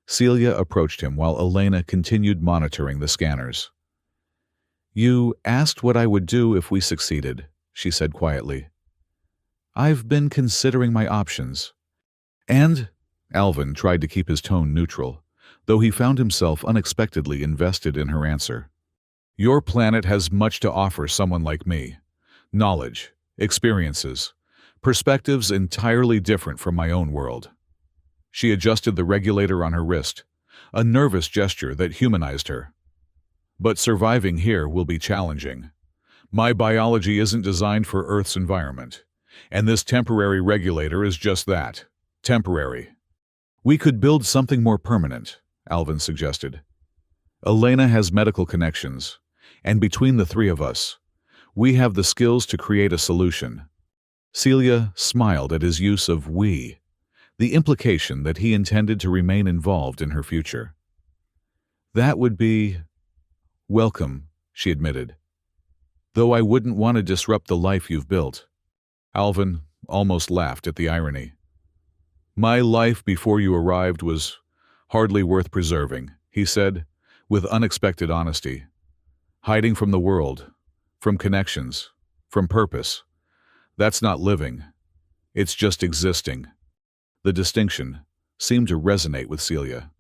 Celia approached him while Elena continued monitoring the scanners. "You asked what I would do if we succeeded," she said quietly. "I've been considering my options." "And?" Alvin tried to keep his tone neutral, though he found himself unexpectedly invested in her answer. "Your planet has much to offer someone like me. Knowledge, experiences, perspectives entirely different from my own world." She adjusted the regulator on her wrist, a nervous gesture that humanized her. "But surviving here will be challenging. My biology isn't designed for Earth's environment, and this temporary regulator is just that, temporary." "We could build something more permanent," Alvin suggested. "Elena has medical connections, and between the three of us, we have the skills to create a solution." Celia smiled at his use of "we," the implication that he intended to remain involved in her future. That would be welcome, she admitted. Though I wouldn't want to disrupt the life you've built. Alvin almost laughed at the irony. My life before you arrived was hardly worth preserving, he said, with unexpected honesty. Hiding from the world, from connections, from purpose. That's not living. It's just existing. The distinction seemed to resonate with Celia.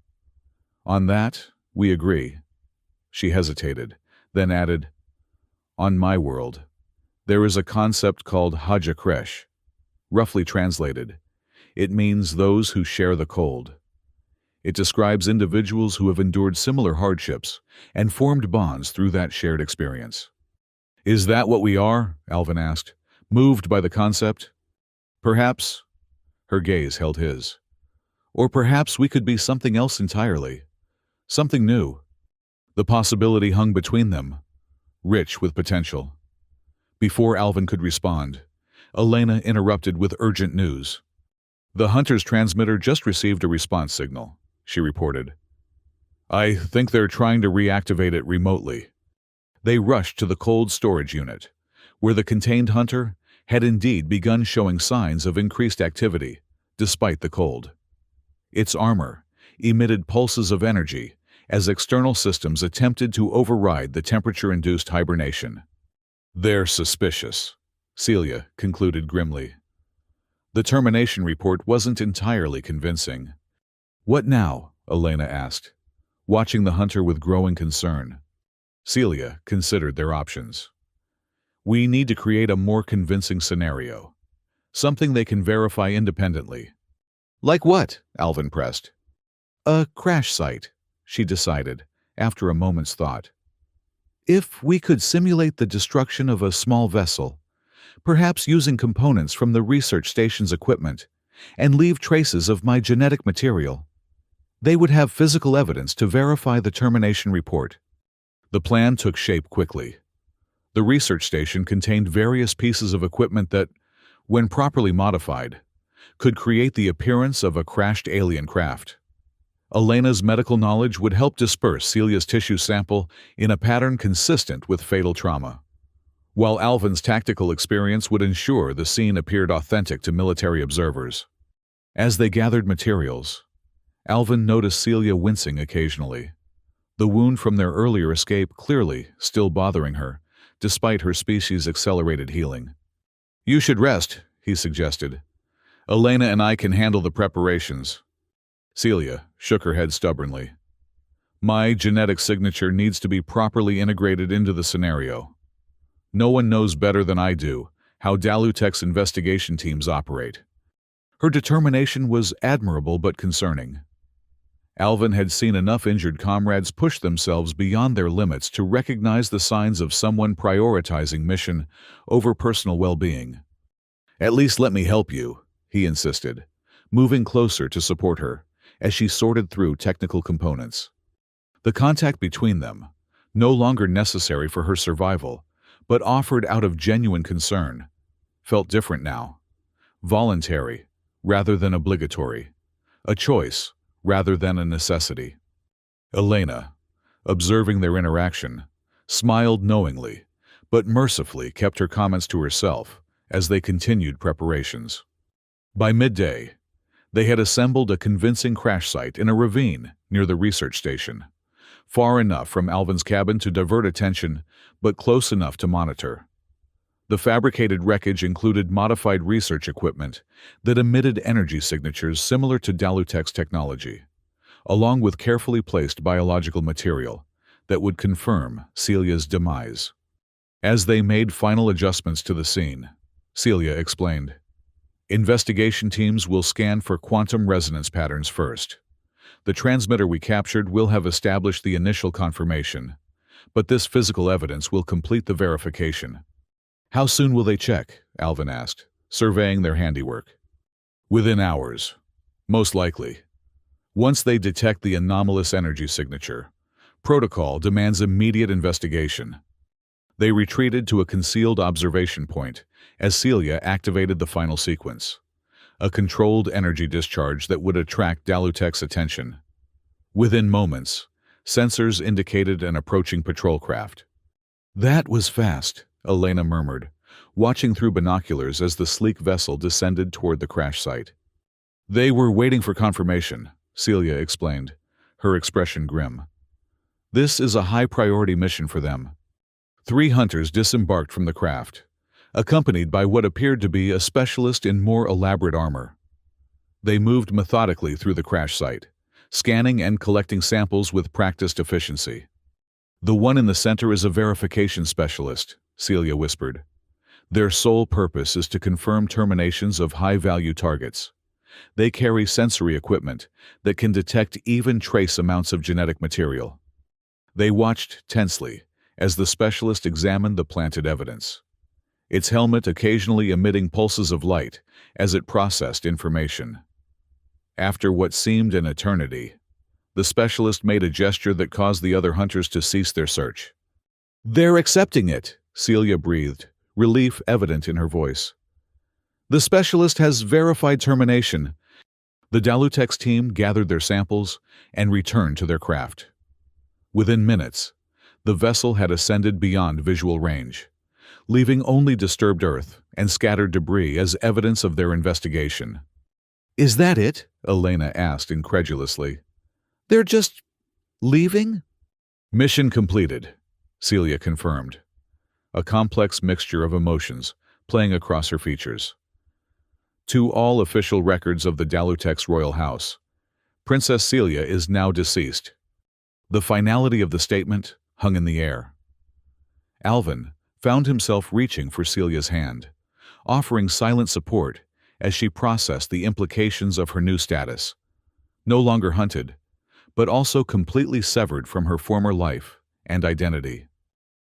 On that, we agree. She hesitated, then added, On my world, there is a concept called Haja Kresh. Roughly translated, it means those who share the cold. It describes individuals who have endured similar hardships and formed bonds through that shared experience. Is that what we are? Alvin asked, moved by the concept. Perhaps. Her gaze held his. Or perhaps we could be something else entirely. Something new. The possibility hung between them, rich with potential. Before Alvin could respond, Elena interrupted with urgent news. The hunter's transmitter just received a response signal, she reported. I think they're trying to reactivate it remotely. They rushed to the cold storage unit, where the contained hunter had indeed begun showing signs of increased activity, despite the cold. Its armor emitted pulses of energy as external systems attempted to override the temperature-induced hibernation. They're suspicious, Celia concluded grimly. The termination report wasn't entirely convincing. What now? Elena asked, watching the hunter with growing concern. Celia considered their options. We need to create a more convincing scenario. Something they can verify independently. Like what? Alvin pressed. A crash site, she decided, after a moment's thought. If we could simulate the destruction of a small vessel, perhaps using components from the research station's equipment, and leave traces of my genetic material, they would have physical evidence to verify the termination report. The plan took shape quickly. The research station contained various pieces of equipment that, when properly modified, could create the appearance of a crashed alien craft. Elena's medical knowledge would help disperse Celia's tissue sample in a pattern consistent with fatal trauma, while Alvin's tactical experience would ensure the scene appeared authentic to military observers. As they gathered materials, Alvin noticed Celia wincing occasionally, the wound from their earlier escape clearly still bothering her, despite her species' accelerated healing. You should rest, he suggested. Elena and I can handle the preparations. Celia shook her head stubbornly. My genetic signature needs to be properly integrated into the scenario. No one knows better than I do how Dalutech's investigation teams operate. Her determination was admirable but concerning. Alvin had seen enough injured comrades push themselves beyond their limits to recognize the signs of someone prioritizing mission over personal well-being. At least let me help you, he insisted, moving closer to support her as she sorted through technical components. The contact between them, no longer necessary for her survival, but offered out of genuine concern, felt different now. Voluntary, rather than obligatory. A choice, rather than a necessity. Elena, observing their interaction, smiled knowingly, but mercifully kept her comments to herself as they continued preparations. By midday, they had assembled a convincing crash site in a ravine near the research station, far enough from Alvin's cabin to divert attention, but close enough to monitor. The fabricated wreckage included modified research equipment that emitted energy signatures similar to Dalutech's technology, along with carefully placed biological material that would confirm Celia's demise. As they made final adjustments to the scene, Celia explained, Investigation teams will scan for quantum resonance patterns first. The transmitter we captured will have established the initial confirmation, but this physical evidence will complete the verification. How soon will they check? Alvin asked, surveying their handiwork. Within hours, most likely. Once they detect the anomalous energy signature, protocol demands immediate investigation. They retreated to a concealed observation point as Celia activated the final sequence, a controlled energy discharge that would attract Dalutech's attention. Within moments, Sensors indicated an approaching patrol craft. "That was fast," Elena murmured, watching through binoculars as the sleek vessel descended toward the crash site. "They were waiting for confirmation," Celia explained, her expression grim. "This is a high-priority mission for them." 3 hunters disembarked from the craft, accompanied by what appeared to be a specialist in more elaborate armor. They moved methodically through the crash site, scanning and collecting samples with practiced efficiency. "The one in the center is a verification specialist," Celia whispered. "Their sole purpose is to confirm terminations of high-value targets. They carry sensory equipment that can detect even trace amounts of genetic material." They watched tensely as the specialist examined the planted evidence, its helmet occasionally emitting pulses of light as it processed information. After what seemed an eternity, the specialist made a gesture that caused the other hunters to cease their search. "They're accepting it," Celia breathed, relief evident in her voice. "The specialist has verified termination." The Dalutex team gathered their samples and returned to their craft. Within minutes, the vessel had ascended beyond visual range, leaving only disturbed earth and scattered debris as evidence of their investigation. "Is that it?" Elena asked incredulously. "They're just leaving?" "Mission completed," Celia confirmed, a complex mixture of emotions playing across her features. To all official records of the Dalutex royal house, Princess Celia is now deceased. The finality of the statement hung in the air. Alvin found himself reaching for Celia's hand, offering silent support as she processed the implications of her new status. No longer hunted, but also completely severed from her former life and identity.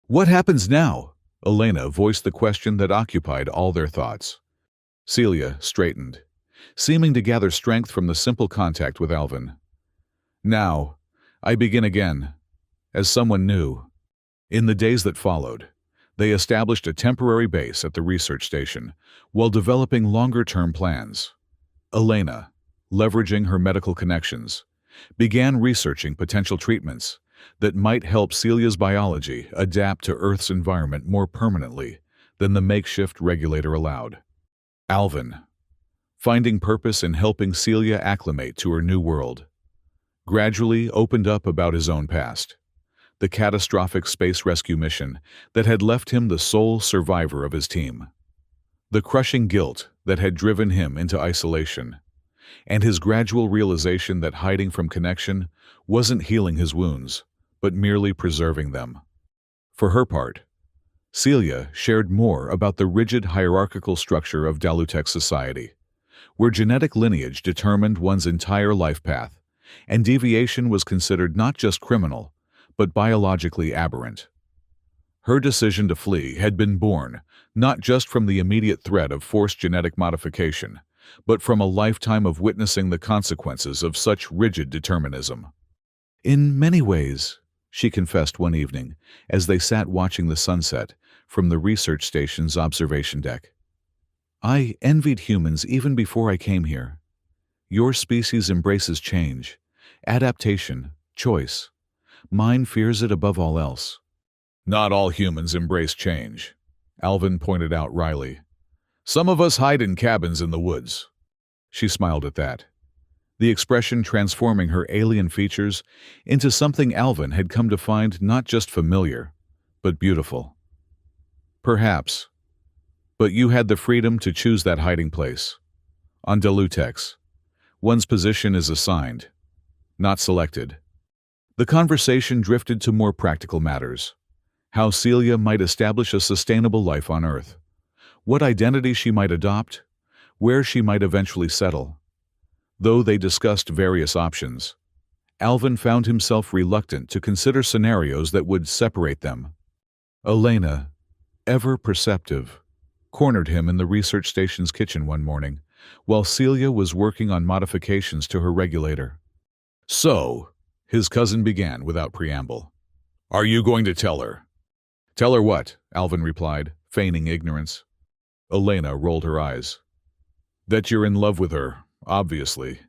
"What happens now?" Elena voiced the question that occupied all their thoughts. Celia straightened, seeming to gather strength from the simple contact with Alvin. "Now, I begin again, as someone new." In the days that followed, they established a temporary base at the research station while developing longer-term plans. Elena, leveraging her medical connections, began researching potential treatments that might help Celia's biology adapt to Earth's environment more permanently than the makeshift regulator allowed. Alvin, finding purpose in helping Celia acclimate to her new world, gradually opened up about his own past, the catastrophic space rescue mission that had left him the sole survivor of his team, the crushing guilt that had driven him into isolation, and his gradual realization that hiding from connection wasn't healing his wounds, but merely preserving them. For her part, Celia shared more about the rigid hierarchical structure of Dalutex society, where genetic lineage determined one's entire life path, and deviation was considered not just criminal, but biologically aberrant. Her decision to flee had been born not just from the immediate threat of forced genetic modification, but from a lifetime of witnessing the consequences of such rigid determinism. "In many ways," she confessed one evening as they sat watching the sunset from the research station's observation deck, "I envied humans even before I came here. Your species embraces change, adaptation, choice. Mine fears it above all else." "Not all humans embrace change," Alvin pointed out wryly. "Some of us hide in cabins in the woods." She smiled at that, the expression transforming her alien features into something Alvin had come to find not just familiar, but beautiful. "Perhaps. But you had the freedom to choose that hiding place. On Dalutex, one's position is assigned, not selected." The conversation drifted to more practical matters: how Celia might establish a sustainable life on Earth, what identity she might adopt, where she might eventually settle. Though they discussed various options, Alvin found himself reluctant to consider scenarios that would separate them. Elena, ever perceptive, cornered him in the research station's kitchen one morning, while Celia was working on modifications to her regulator. "So," his cousin began without preamble, "are you going to tell her?" "Tell her what?" Alvin replied, feigning ignorance. Elena rolled her eyes. "That you're in love with her, obviously."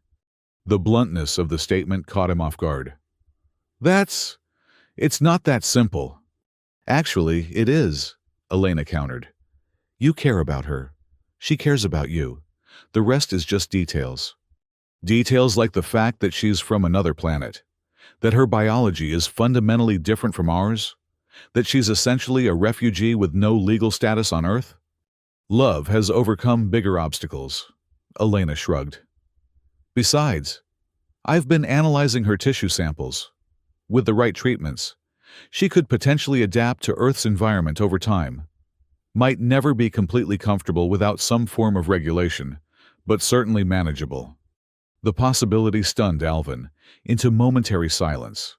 The bluntness of the statement caught him off guard. That's... It's not that simple. Actually, it is, Elena countered. You care about her. She cares about you. The rest is just details. Details like the fact that she's from another planet, that her biology is fundamentally different from ours, that she's essentially a refugee with no legal status on Earth. Love has overcome bigger obstacles, Elena shrugged. Besides, I've been analyzing her tissue samples. With the right treatments, she could potentially adapt to Earth's environment over time. Might never be completely comfortable without some form of regulation, but certainly manageable. The possibility stunned Alvin into momentary silence.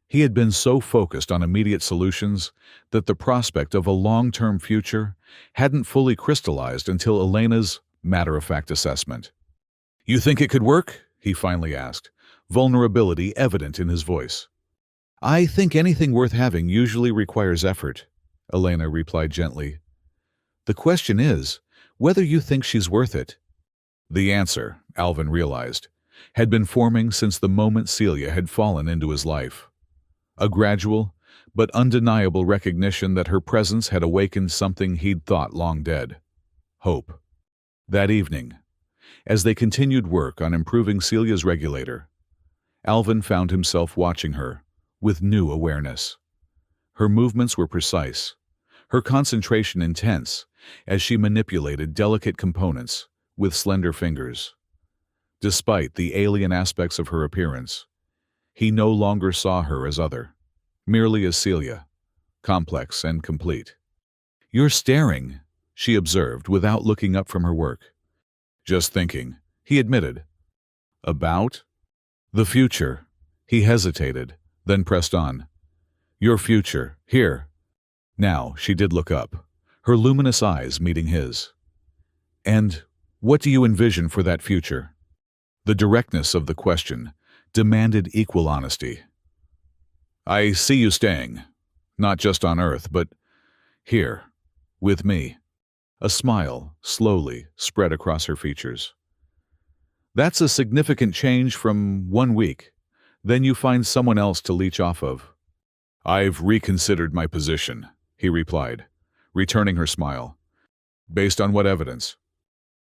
He had been so focused on immediate solutions that the prospect of a long-term future hadn't fully crystallized until Elena's matter-of-fact assessment. "You think it could work?" he finally asked, vulnerability evident in his voice. "I think anything worth having usually requires effort," Elena replied gently. "The question is whether you think she's worth it." The answer, Alvin realized, had been forming since the moment Celia had fallen into his life. A gradual, but undeniable recognition that her presence had awakened something he'd thought long dead. Hope. That evening, as they continued work on improving Celia's regulator, Alvin found himself watching her with new awareness. Her movements were precise, her concentration intense as she manipulated delicate components with slender fingers. Despite the alien aspects of her appearance, he no longer saw her as other, merely as Celia, complex and complete. "You're staring," she observed without looking up from her work. "Just thinking," he admitted. "About?" "The future." He hesitated, then pressed on. "Your future, here." Now she did look up, her luminous eyes meeting his. "And what do you envision for that future?" The directness of the question demanded equal honesty. "I see you staying, not just on Earth, but here, with me." A smile slowly spread across her features. "That's a significant change from 1 week. Then you find someone else to leech off of." "I've reconsidered my position," he replied, returning her smile. "Based on what evidence?"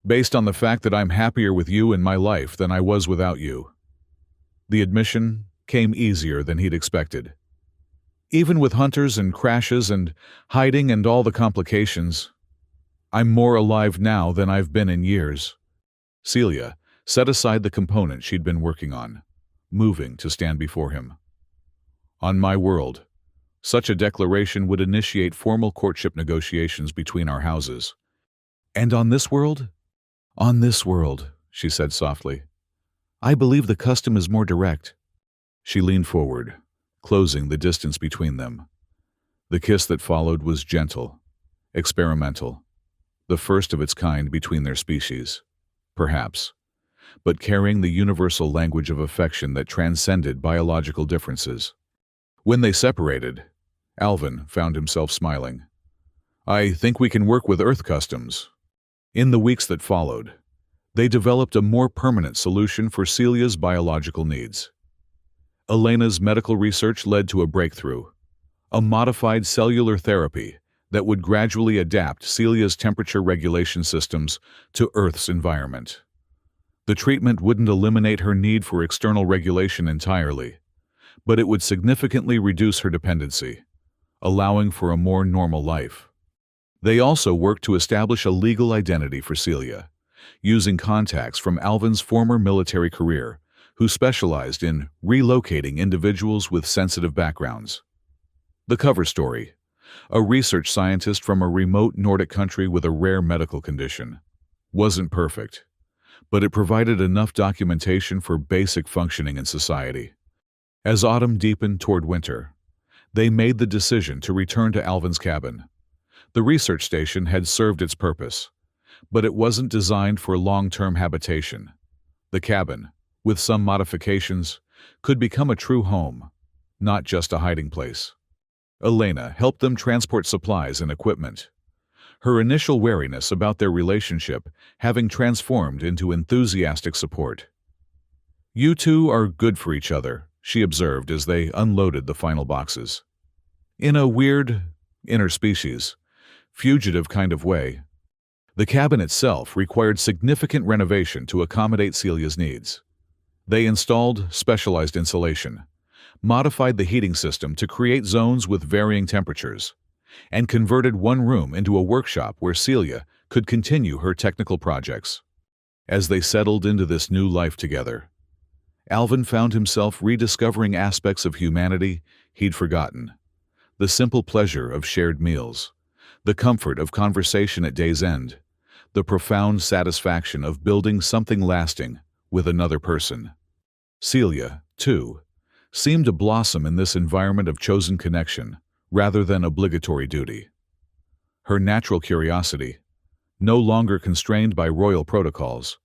"Based on the fact that I'm happier with you in my life than I was without you." The admission came easier than he'd expected. "Even with hunters and crashes and hiding and all the complications, I'm more alive now than I've been in years." Celia set aside the component she'd been working on, moving to stand before him. "On my world, such a declaration would initiate formal courtship negotiations between our houses." "And on this world?" "On this world," she said softly, "I believe the custom is more direct." She leaned forward, closing the distance between them. The kiss that followed was gentle, experimental, the first of its kind between their species, perhaps, but carrying the universal language of affection that transcended biological differences. When they separated, Alvin found himself smiling. "I think we can work with Earth customs." In the weeks that followed, they developed a more permanent solution for Celia's biological needs. Elena's medical research led to a breakthrough, a modified cellular therapy that would gradually adapt Celia's temperature regulation systems to Earth's environment. The treatment wouldn't eliminate her need for external regulation entirely, but it would significantly reduce her dependency, allowing for a more normal life. They also worked to establish a legal identity for Celia, using contacts from Alvin's former military career, who specialized in relocating individuals with sensitive backgrounds. The cover story: a research scientist from a remote Nordic country with a rare medical condition. Wasn't perfect, but it provided enough documentation for basic functioning in society. As autumn deepened toward winter, they made the decision to return to Alvin's cabin. The research station had served its purpose, but it wasn't designed for long-term habitation. The cabin, with some modifications, could become a true home, not just a hiding place. Elena helped them transport supplies and equipment, her initial wariness about their relationship having transformed into enthusiastic support. "You two are good for each other," she observed as they unloaded the final boxes. In a weird, interspecies, fugitive kind of way, the cabin itself required significant renovation to accommodate Celia's needs. They installed specialized insulation, modified the heating system to create zones with varying temperatures, and converted one room into a workshop where Celia could continue her technical projects. As they settled into this new life together, Alvin found himself rediscovering aspects of humanity he'd forgotten. The simple pleasure of shared meals, the comfort of conversation at day's end, the profound satisfaction of building something lasting with another person. Celia, too, seemed to blossom in this environment of chosen connection rather than obligatory duty. Her natural curiosity, no longer constrained by royal protocols,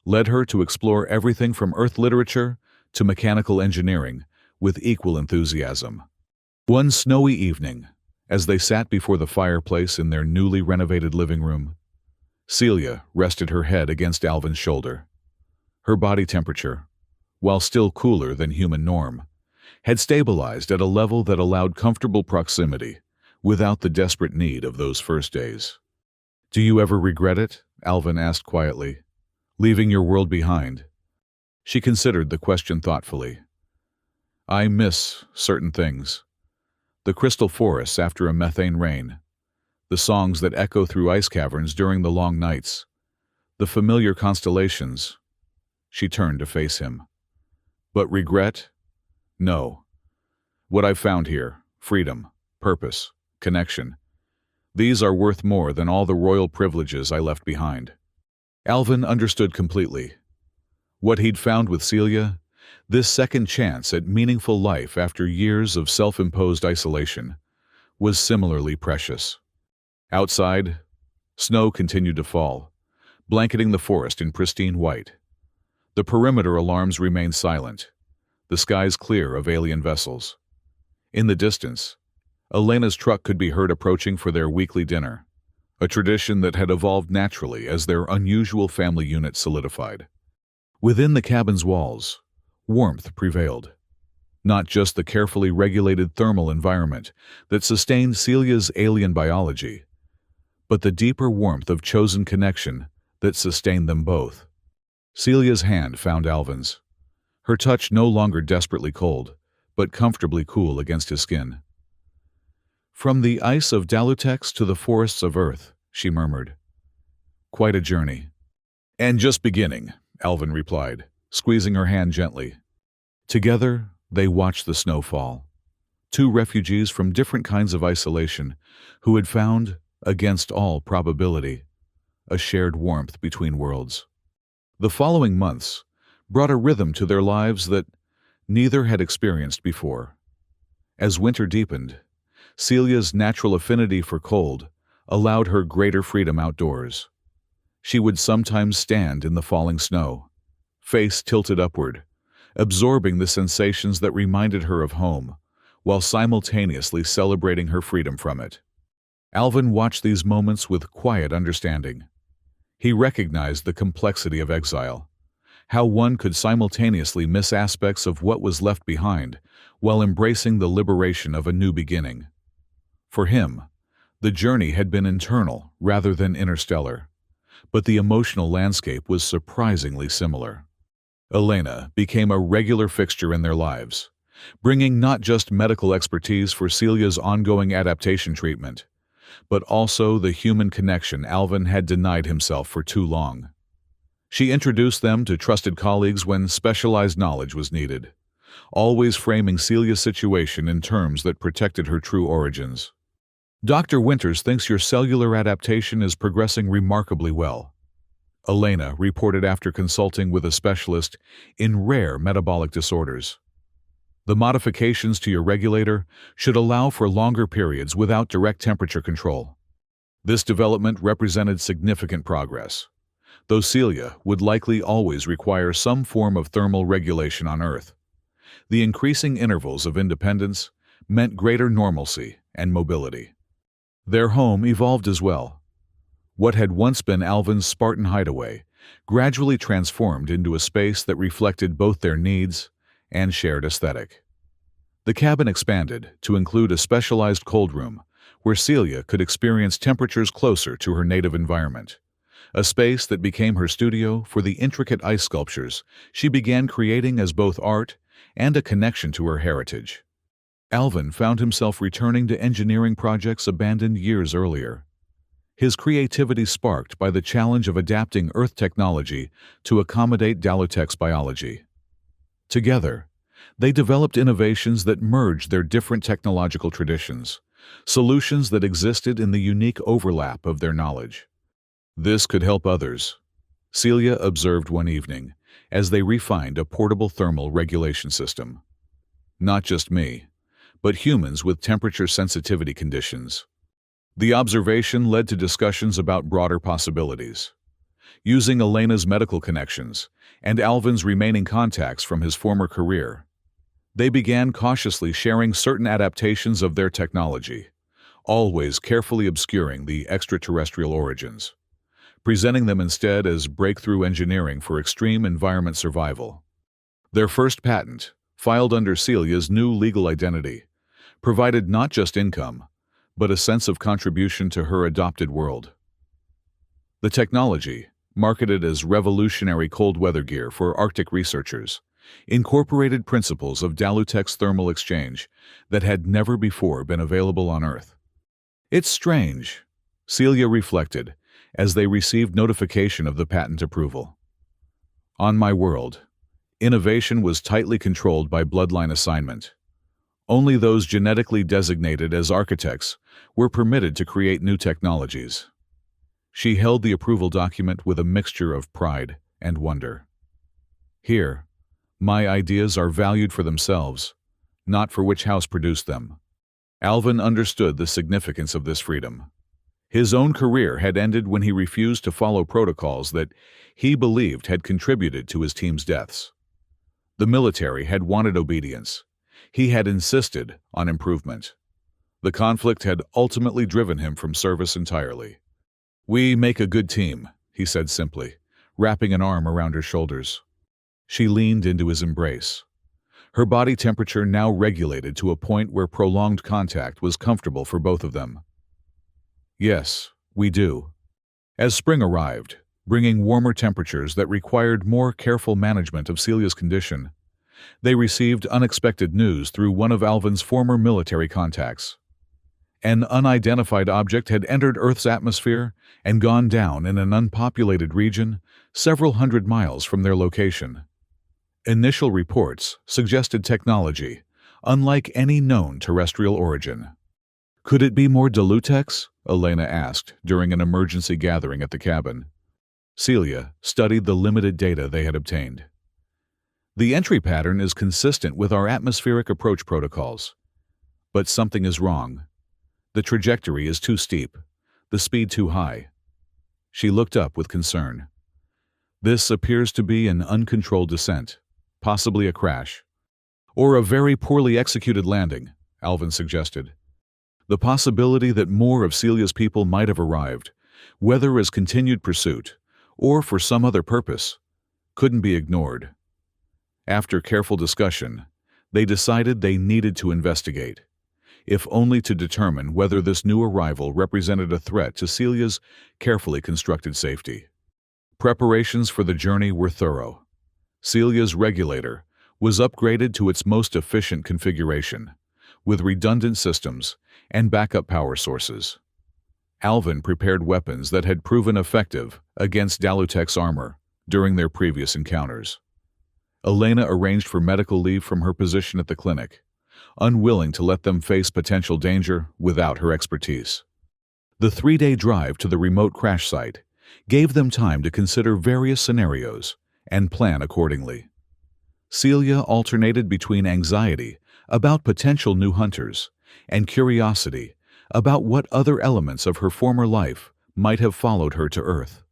led her to explore everything from Earth literature to mechanical engineering with equal enthusiasm. One snowy evening, as they sat before the fireplace in their newly renovated living room, Celia rested her head against Alvin's shoulder. Her body temperature, while still cooler than human norm, had stabilized at a level that allowed comfortable proximity without the desperate need of those first days. "Do you ever regret it?" Alvin asked quietly. "Leaving your world behind?" She considered the question thoughtfully. "I miss certain things. The crystal forests after a methane rain, the songs that echo through ice caverns during the long nights, the familiar constellations." She turned to face him. "But regret? No. What I've found here, freedom, purpose, connection, these are worth more than all the royal privileges I left behind." Alvin understood completely. What he'd found with Celia, this second chance at meaningful life after years of self-imposed isolation, was similarly precious. Outside, snow continued to fall, blanketing the forest in pristine white. The perimeter alarms remained silent, the skies clear of alien vessels. In the distance, Elena's truck could be heard approaching for their weekly dinner, a tradition that had evolved naturally as their unusual family unit solidified. Within the cabin's walls, warmth prevailed. Not just the carefully regulated thermal environment that sustained Celia's alien biology, but the deeper warmth of chosen connection that sustained them both. Celia's hand found Alvin's, her touch no longer desperately cold, but comfortably cool against his skin. "From the ice of Dalutex to the forests of Earth," she murmured. "Quite a journey." "And just beginning," Alvin replied, squeezing her hand gently. Together, they watched the snow fall. Two refugees from different kinds of isolation who had found, against all probability, a shared warmth between worlds. The following months brought a rhythm to their lives that neither had experienced before. As winter deepened, Celia's natural affinity for cold allowed her greater freedom outdoors. She would sometimes stand in the falling snow, face tilted upward, absorbing the sensations that reminded her of home, while simultaneously celebrating her freedom from it. Alvin watched these moments with quiet understanding. He recognized the complexity of exile, how one could simultaneously miss aspects of what was left behind while embracing the liberation of a new beginning. For him, the journey had been internal rather than interstellar, but the emotional landscape was surprisingly similar. Elena became a regular fixture in their lives, bringing not just medical expertise for Celia's ongoing adaptation treatment, but also the human connection Alvin had denied himself for too long. She introduced them to trusted colleagues when specialized knowledge was needed, always framing Celia's situation in terms that protected her true origins. "Dr. Winters thinks your cellular adaptation is progressing remarkably well," Elena reported after consulting with a specialist in rare metabolic disorders. "The modifications to your regulator should allow for longer periods without direct temperature control." This development represented significant progress, though Celia would likely always require some form of thermal regulation on Earth. The increasing intervals of independence meant greater normalcy and mobility. Their home evolved as well. What had once been Alvin's Spartan hideaway gradually transformed into a space that reflected both their needs and shared aesthetic. The cabin expanded to include a specialized cold room where Celia could experience temperatures closer to her native environment, a space that became her studio for the intricate ice sculptures she began creating as both art and a connection to her heritage. Alvin found himself returning to engineering projects abandoned years earlier, his creativity sparked by the challenge of adapting Earth technology to accommodate Dalutech's biology. Together, they developed innovations that merged their different technological traditions, solutions that existed in the unique overlap of their knowledge. This could help others, Celia observed one evening as they refined a portable thermal regulation system. Not just me, but humans with temperature sensitivity conditions. The observation led to discussions about broader possibilities. Using Elena's medical connections and Alvin's remaining contacts from his former career, they began cautiously sharing certain adaptations of their technology, always carefully obscuring the extraterrestrial origins, presenting them instead as breakthrough engineering for extreme environment survival. Their first patent, filed under Celia's new legal identity, provided not just income, but a sense of contribution to her adopted world. The technology, marketed as revolutionary cold weather gear for Arctic researchers, incorporated principles of Dalutech's thermal exchange that had never before been available on Earth. It's strange, Celia reflected as they received notification of the patent approval. On my world, innovation was tightly controlled by bloodline assignment. Only those genetically designated as architects were permitted to create new technologies. She held the approval document with a mixture of pride and wonder. Here, my ideas are valued for themselves, not for which house produced them. Alvin understood the significance of this freedom. His own career had ended when he refused to follow protocols that he believed had contributed to his team's deaths. The military had wanted obedience. He had insisted on improvement. The conflict had ultimately driven him from service entirely. "We make a good team," he said simply, wrapping an arm around her shoulders. She leaned into his embrace, her body temperature now regulated to a point where prolonged contact was comfortable for both of them. "Yes, we do." As spring arrived, bringing warmer temperatures that required more careful management of Celia's condition, they received unexpected news through one of Alvin's former military contacts. An unidentified object had entered Earth's atmosphere and gone down in an unpopulated region several hundred miles from their location. Initial reports suggested technology unlike any known terrestrial origin. "Could it be more Dalutech's?" Elena asked during an emergency gathering at the cabin. Celia studied the limited data they had obtained. "The entry pattern is consistent with our atmospheric approach protocols. But something is wrong. The trajectory is too steep, the speed too high." She looked up with concern. "This appears to be an uncontrolled descent, possibly a crash. Or a very poorly executed landing," Alvin suggested. The possibility that more of Celia's people might have arrived, whether as continued pursuit or for some other purpose, couldn't be ignored. After careful discussion, they decided they needed to investigate, if only to determine whether this new arrival represented a threat to Celia's carefully constructed safety. Preparations for the journey were thorough. Celia's regulator was upgraded to its most efficient configuration, with redundant systems and backup power sources. Alvin prepared weapons that had proven effective against Dalutech's armor during their previous encounters. Elena arranged for medical leave from her position at the clinic, unwilling to let them face potential danger without her expertise. The 3-day drive to the remote crash site gave them time to consider various scenarios and plan accordingly. Celia alternated between anxiety about potential new hunters and curiosity about what other elements of her former life might have followed her to Earth.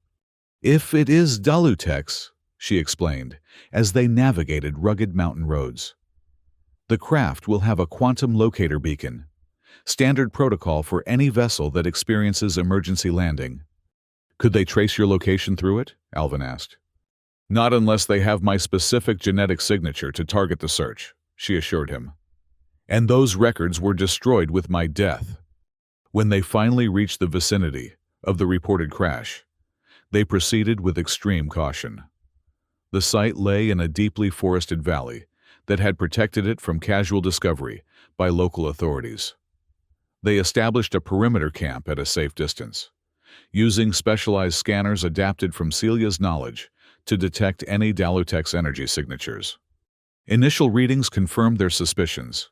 "If it is Dalutech's," she explained, as they navigated rugged mountain roads, "the craft will have a quantum locator beacon, standard protocol for any vessel that experiences emergency landing." "Could they trace your location through it?" Alvin asked. Not unless they have my specific genetic signature to target the search, she assured him. And those records were destroyed with my death. When they finally reached the vicinity of the reported crash, they proceeded with extreme caution. The site lay in a deeply forested valley that had protected it from casual discovery by local authorities. They established a perimeter camp at a safe distance, using specialized scanners adapted from Celia's knowledge to detect any Dalutech's energy signatures. Initial readings confirmed their suspicions.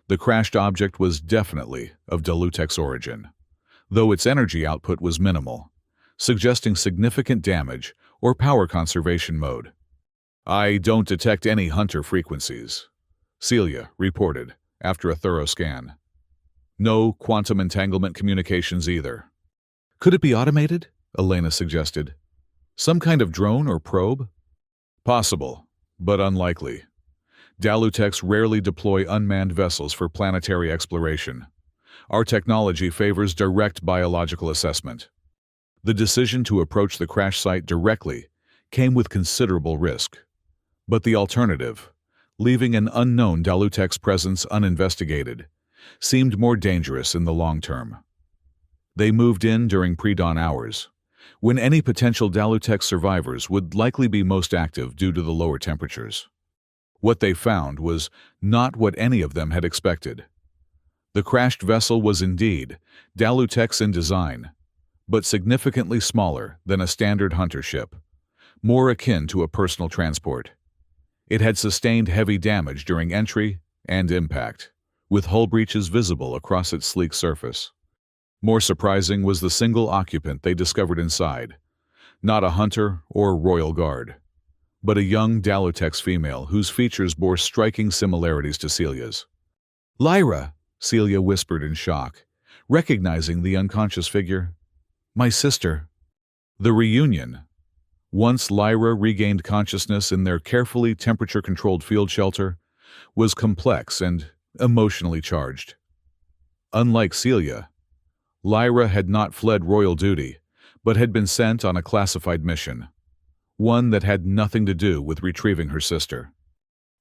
The crashed object was definitely of Dalutech's origin, though its energy output was minimal, suggesting significant damage or power conservation mode. I don't detect any hunter frequencies, Celia reported after a thorough scan. No quantum entanglement communications either. Could it be automated? Elena suggested. Some kind of drone or probe? Possible, but unlikely. Dalutechs rarely deploy unmanned vessels for planetary exploration. Our technology favors direct biological assessment. The decision to approach the crash site directly came with considerable risk. But the alternative, leaving an unknown Dalutech's presence uninvestigated, seemed more dangerous in the long term. They moved in during pre-dawn hours, when any potential Dalutech survivors would likely be most active due to the lower temperatures. What they found was not what any of them had expected. The crashed vessel was indeed Dalutech's in design, but significantly smaller than a standard hunter ship, more akin to a personal transport. It had sustained heavy damage during entry and impact, with hull breaches visible across its sleek surface. More surprising was the single occupant they discovered inside, not a hunter or royal guard, but a young Dalutech's female whose features bore striking similarities to Celia's. "Lyra," Celia whispered in shock, recognizing the unconscious figure. "My sister." The reunion. Once Lyra regained consciousness in their carefully temperature-controlled field shelter, was complex and emotionally charged. Unlike Celia, Lyra had not fled royal duty, but had been sent on a classified mission, one that had nothing to do with retrieving her sister.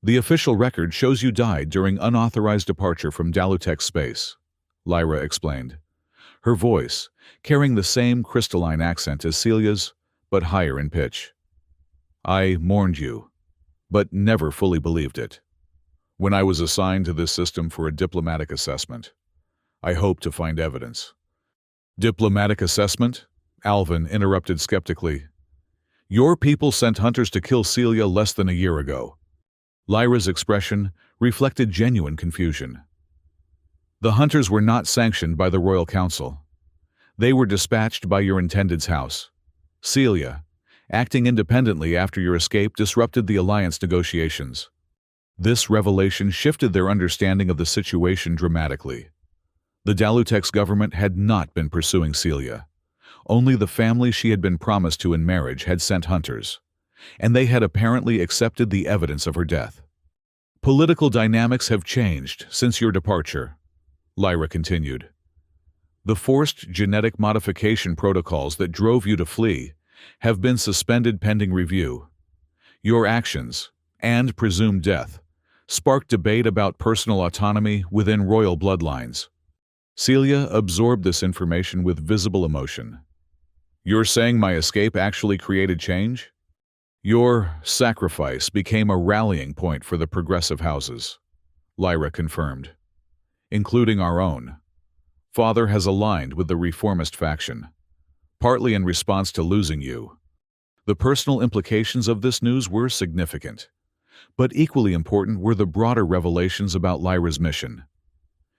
"The official record shows you died during unauthorized departure from Dalutech space," Lyra explained, her voice carrying the same crystalline accent as Celia's, but higher in pitch. "I mourned you, but never fully believed it. When I was assigned to this system for a diplomatic assessment, I hoped to find evidence." "Diplomatic assessment?" Alvin interrupted skeptically. "Your people sent hunters to kill Celia less than a year ago." Lyra's expression reflected genuine confusion. "The hunters were not sanctioned by the Royal Council. They were dispatched by your intended's house. Celia, acting independently after your escape, disrupted the alliance negotiations." This revelation shifted their understanding of the situation dramatically. The Dalutech's government had not been pursuing Celia. Only the family she had been promised to in marriage had sent hunters, and they had apparently accepted the evidence of her death. "Political dynamics have changed since your departure," Lyra continued. "The forced genetic modification protocols that drove you to flee have been suspended pending review. Your actions, and presumed death, sparked debate about personal autonomy within royal bloodlines." Celia absorbed this information with visible emotion. "You're saying my escape actually created change?" "Your sacrifice became a rallying point for the progressive houses," Lyra confirmed, "including our own. Father has aligned with the reformist faction, partly in response to losing you. The personal implications of this news were significant, but equally important were the broader revelations about Lyra's mission.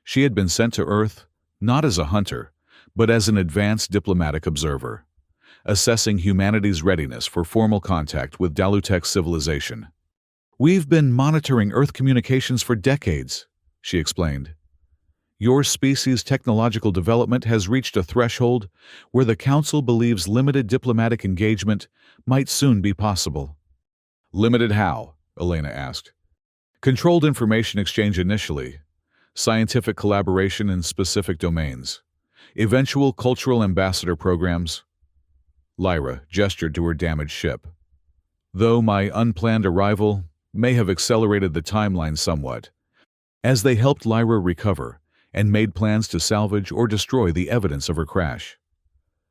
She had been sent to Earth not as a hunter, but as an advanced diplomatic observer, assessing humanity's readiness for formal contact with Dalutech civilization. "We've been monitoring Earth communications for decades," she explained. "Your species' technological development has reached a threshold where the Council believes limited diplomatic engagement might soon be possible." "Limited how?" Elena asked. "Controlled information exchange initially, scientific collaboration in specific domains, eventual cultural ambassador programs." Lyra gestured to her damaged ship. though my unplanned arrival may have accelerated the timeline somewhat, as they helped Lyra recover and made plans to salvage or destroy the evidence of her crash.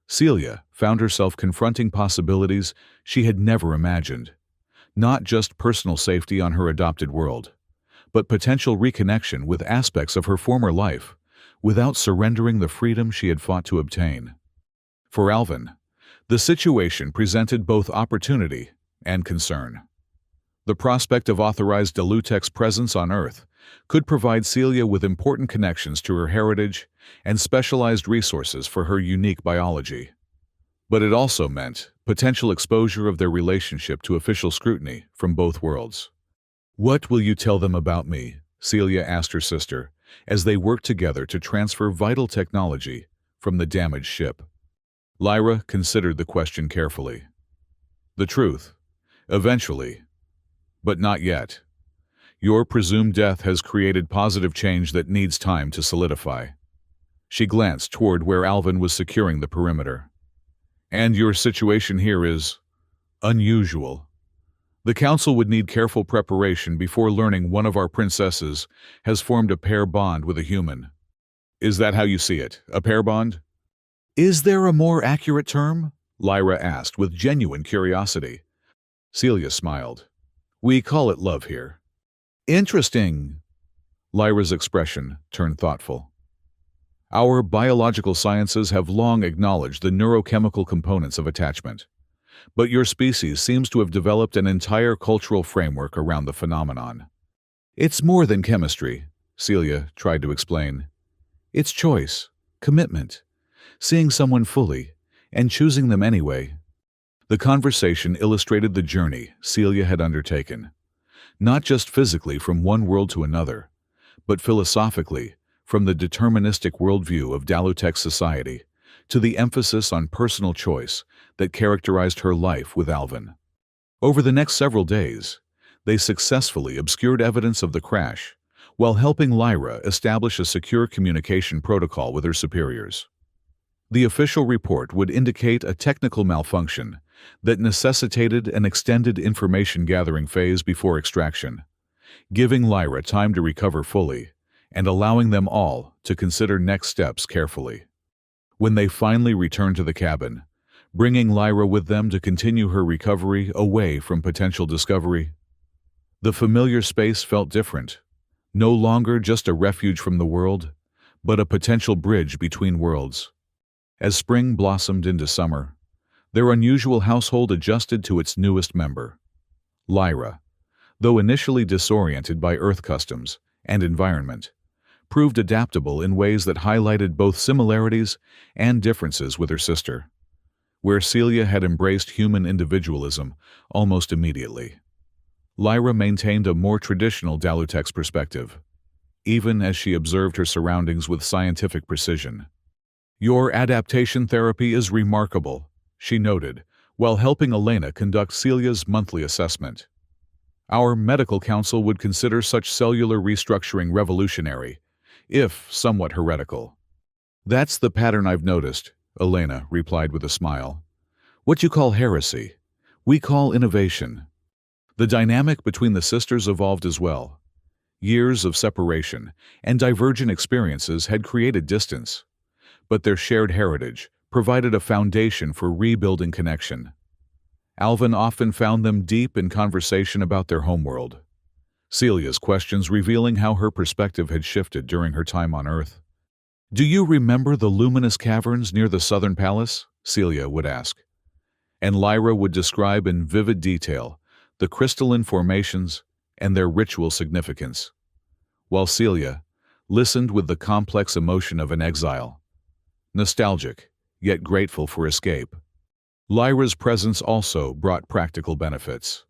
Celia found herself confronting possibilities she had never imagined, not just personal safety on her adopted world, but potential reconnection with aspects of her former life without surrendering the freedom she had fought to obtain. For Alvin, the situation presented both opportunity and concern. The prospect of authorized Dalutech's presence on Earth could provide Celia with important connections to her heritage and specialized resources for her unique biology. But it also meant potential exposure of their relationship to official scrutiny from both worlds. "What will you tell them about me?" Celia asked her sister, as they worked together to transfer vital technology from the damaged ship. Lyra considered the question carefully. "The truth, eventually, but not yet. Your presumed death has created positive change that needs time to solidify." She glanced toward where Alvin was securing the perimeter. "And your situation here is unusual. The Council would need careful preparation before learning one of our princesses has formed a pair bond with a human." "Is that how you see it, a pair bond?" "Is there a more accurate term?" Lyra asked with genuine curiosity. Celia smiled. "We call it love here." "Interesting." Lyra's expression turned thoughtful. "Our biological sciences have long acknowledged the neurochemical components of attachment, but your species seems to have developed an entire cultural framework around the phenomenon." "It's more than chemistry," Celia tried to explain. "It's choice, commitment, seeing someone fully, and choosing them anyway." The conversation illustrated the journey Celia had undertaken, not just physically from one world to another, but philosophically from the deterministic worldview of Dalutech society to the emphasis on personal choice that characterized her life with Alvin. Over the next several days, they successfully obscured evidence of the crash while helping Lyra establish a secure communication protocol with her superiors. The official report would indicate a technical malfunction that necessitated an extended information-gathering phase before extraction, giving Lyra time to recover fully and allowing them all to consider next steps carefully. When they finally returned to the cabin, bringing Lyra with them to continue her recovery away from potential discovery, the familiar space felt different, no longer just a refuge from the world, but a potential bridge between worlds. As spring blossomed into summer, their unusual household adjusted to its newest member. Lyra, though initially disoriented by Earth customs and environment, proved adaptable in ways that highlighted both similarities and differences with her sister, where Celia had embraced human individualism almost immediately. Lyra maintained a more traditional Dalutech's perspective, even as she observed her surroundings with scientific precision. "Your adaptation therapy is remarkable," she noted, while helping Elena conduct Celia's monthly assessment. "Our medical council would consider such cellular restructuring revolutionary, if somewhat heretical." "That's the pattern I've noticed," Elena replied with a smile. "What you call heresy, we call innovation." The dynamic between the sisters evolved as well. Years of separation and divergent experiences had created distance, but their shared heritage provided a foundation for rebuilding connection. Alvin often found them deep in conversation about their homeworld, Celia's questions revealing how her perspective had shifted during her time on Earth. "Do you remember the luminous caverns near the Southern Palace?" Celia would ask. And Lyra would describe in vivid detail the crystalline formations and their ritual significance, while Celia listened with the complex emotion of an exile, nostalgic, yet grateful for escape. Lyra's presence also brought practical benefits.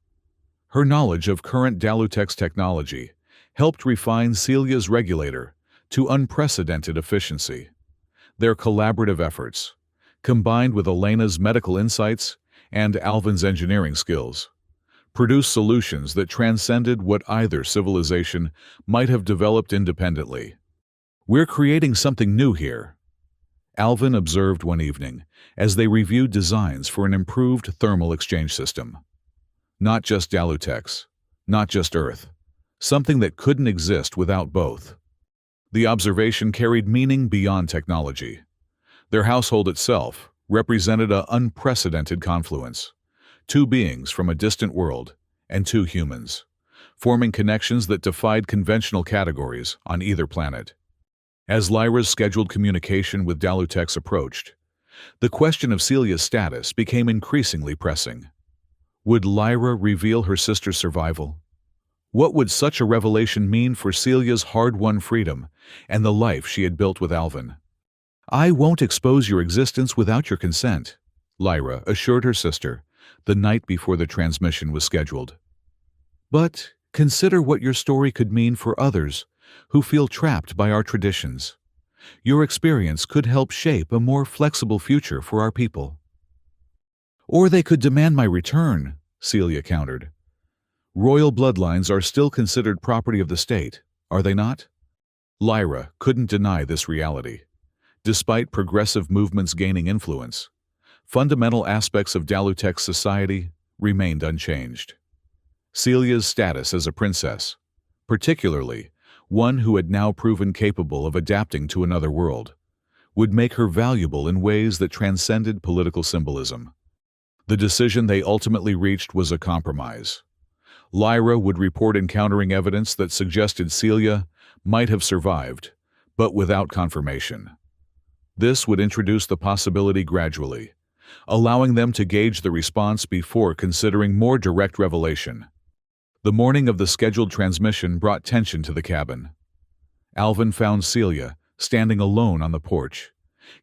Her knowledge of current Dalutech's technology helped refine Celia's regulator to unprecedented efficiency. Their collaborative efforts, combined with Elena's medical insights and Alvin's engineering skills, produced solutions that transcended what either civilization might have developed independently. "We're creating something new here," Alvin observed one evening as they reviewed designs for an improved thermal exchange system. Not just Dalutex, not just Earth, something that couldn't exist without both. The observation carried meaning beyond technology. Their household itself represented an unprecedented confluence. Two beings from a distant world, and two humans, forming connections that defied conventional categories on either planet. As Lyra's scheduled communication with Dalutex approached, the question of Celia's status became increasingly pressing. Would Lyra reveal her sister's survival? What would such a revelation mean for Celia's hard-won freedom and the life she had built with Alvin? "I won't expose your existence without your consent," Lyra assured her sister the night before the transmission was scheduled. "But consider what your story could mean for others who feel trapped by our traditions. Your experience could help shape a more flexible future for our people." "Or they could demand my return," Celia countered. "Royal bloodlines are still considered property of the state, are they not?" Lyra couldn't deny this reality. Despite progressive movements gaining influence, fundamental aspects of Dalutex society remained unchanged. Celia's status as a princess, particularly one who had now proven capable of adapting to another world, would make her valuable in ways that transcended political symbolism. The decision they ultimately reached was a compromise. Lyra would report encountering evidence that suggested Celia might have survived, but without confirmation. This would introduce the possibility gradually, allowing them to gauge the response before considering more direct revelation. The morning of the scheduled transmission brought tension to the cabin. Alvin found Celia standing alone on the porch,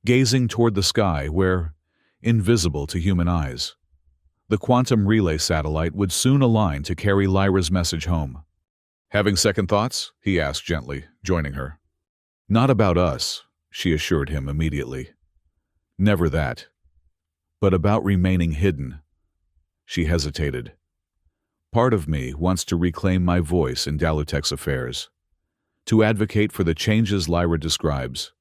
gazing toward the sky where, invisible to human eyes, the quantum relay satellite would soon align to carry Lyra's message home. "Having second thoughts?" he asked gently, joining her. "Not about us," she assured him immediately. "Never that. But about remaining hidden." She hesitated. "Part of me wants to reclaim my voice in Dalutex affairs, to advocate for the changes Lyra describes.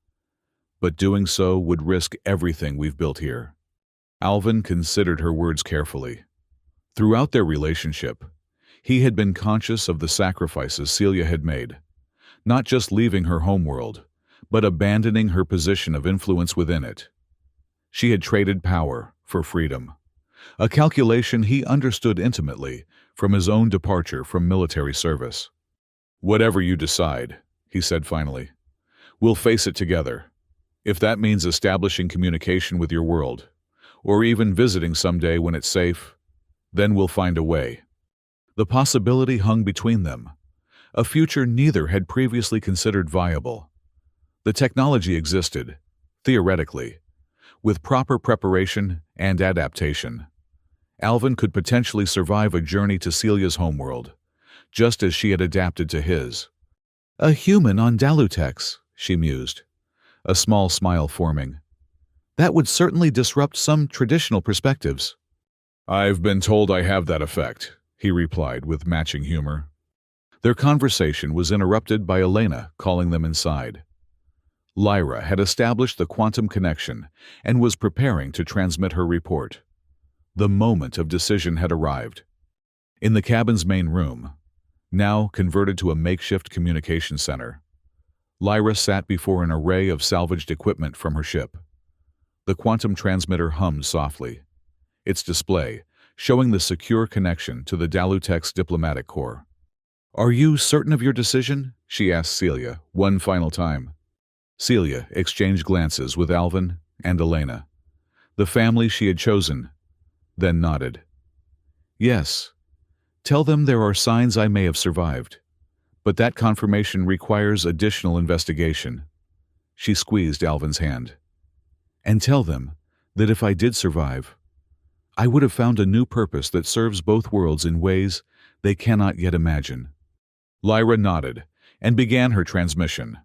But doing so would risk everything we've built here." Alvin considered her words carefully. Throughout their relationship, he had been conscious of the sacrifices Celia had made, not just leaving her homeworld, but abandoning her position of influence within it. She had traded power for freedom, a calculation he understood intimately from his own departure from military service. "Whatever you decide," he said finally, "we'll face it together. If that means establishing communication with your world, or even visiting someday when it's safe, then we'll find a way." The possibility hung between them, a future neither had previously considered viable. The technology existed, theoretically. With proper preparation and adaptation, Alvin could potentially survive a journey to Celia's homeworld, just as she had adapted to his. "A human on Dalutex," she mused, a small smile forming. "That would certainly disrupt some traditional perspectives." "I've been told I have that effect," he replied with matching humor. Their conversation was interrupted by Elena calling them inside. Lyra had established the quantum connection and was preparing to transmit her report. The moment of decision had arrived. In the cabin's main room, now converted to a makeshift communication center, Lyra sat before an array of salvaged equipment from her ship. The quantum transmitter hummed softly, its display showing the secure connection to the Dalutex diplomatic corps. "Are you certain of your decision?" she asked Celia one final time. Celia exchanged glances with Alvin and Elena, the family she had chosen, then nodded. "Yes. Tell them there are signs I may have survived, but that confirmation requires additional investigation." She squeezed Alvin's hand. "And tell them that if I did survive, I would have found a new purpose that serves both worlds in ways they cannot yet imagine." Lyra nodded and began her transmission,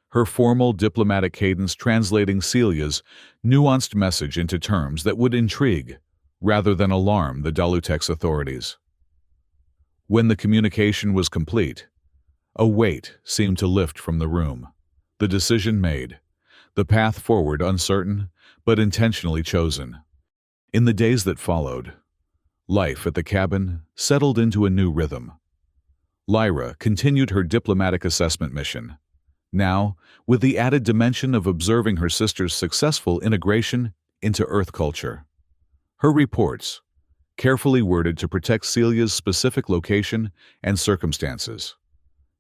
her formal diplomatic cadence translating Celia's nuanced message into terms that would intrigue rather than alarm the Dalutex authorities. When the communication was complete, a weight seemed to lift from the room. The decision made, the path forward uncertain but intentionally chosen. In the days that followed, Life at the cabin settled into a new rhythm. Lyra continued her diplomatic assessment mission, now with the added dimension of observing her sister's successful integration into Earth culture. Her reports, carefully worded to protect Celia's specific location and circumstances,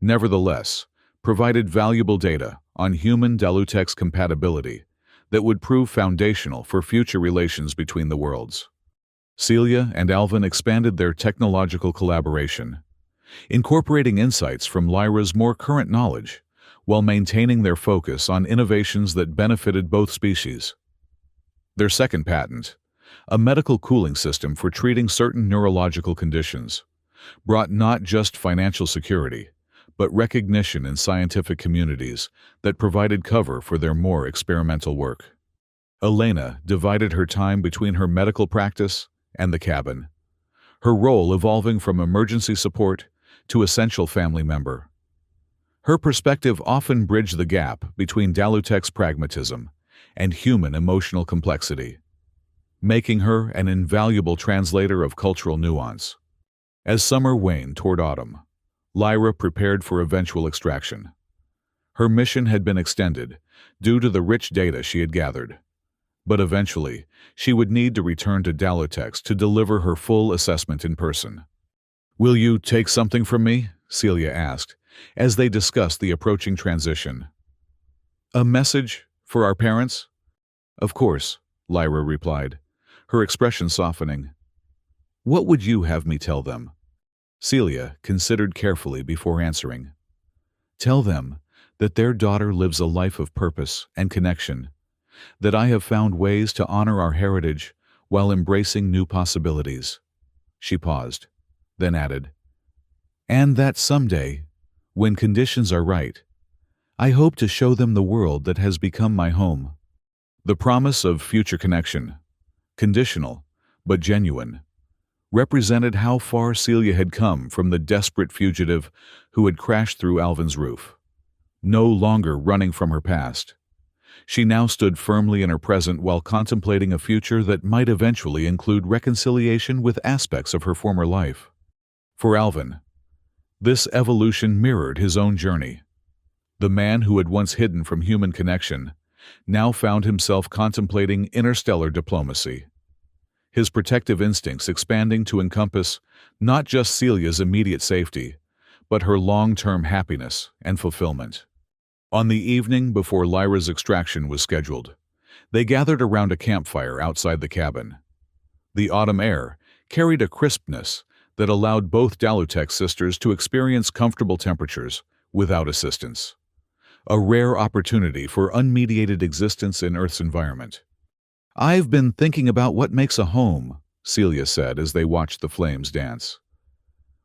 nevertheless provided valuable data on human Dalutex compatibility that would prove foundational for future relations between the worlds. Celia and Alvin expanded their technological collaboration, incorporating insights from Lyra's more current knowledge while maintaining their focus on innovations that benefited both species. Their second patent, a medical cooling system for treating certain neurological conditions, brought not just financial security, but recognition in scientific communities that provided cover for their more experimental work. Elena divided her time between her medical practice and the cabin, her role evolving from emergency support to essential family member. Her perspective often bridged the gap between Dalutex pragmatism and human emotional complexity, making her an invaluable translator of cultural nuance. As summer waned toward autumn, Lyra prepared for eventual extraction. Her mission had been extended due to the rich data she had gathered, but eventually she would need to return to Dalutex to deliver her full assessment in person. "Will you take something from me?" Celia asked, as they discussed the approaching transition. "A message for our parents?" "Of course," Lyra replied, her expression softening. "What would you have me tell them?" Celia considered carefully before answering. "Tell them that their daughter lives a life of purpose and connection, that I have found ways to honor our heritage while embracing new possibilities." She paused, then added, "And that someday, when conditions are right, I hope to show them the world that has become my home." The promise of future connection, conditional but genuine, represented how far Celia had come from the desperate fugitive who had crashed through Alvin's roof. No longer running from her past, she now stood firmly in her present while contemplating a future that might eventually include reconciliation with aspects of her former life. For Alvin, this evolution mirrored his own journey. The man who had once hidden from human connection now found himself contemplating interstellar diplomacy, his protective instincts expanding to encompass not just Celia's immediate safety, but her long-term happiness and fulfillment. On the evening before Lyra's extraction was scheduled, they gathered around a campfire outside the cabin. The autumn air carried a crispness that allowed both Dalutex sisters to experience comfortable temperatures without assistance, a rare opportunity for unmediated existence in Earth's environment. "I've been thinking about what makes a home," Celia said as they watched the flames dance.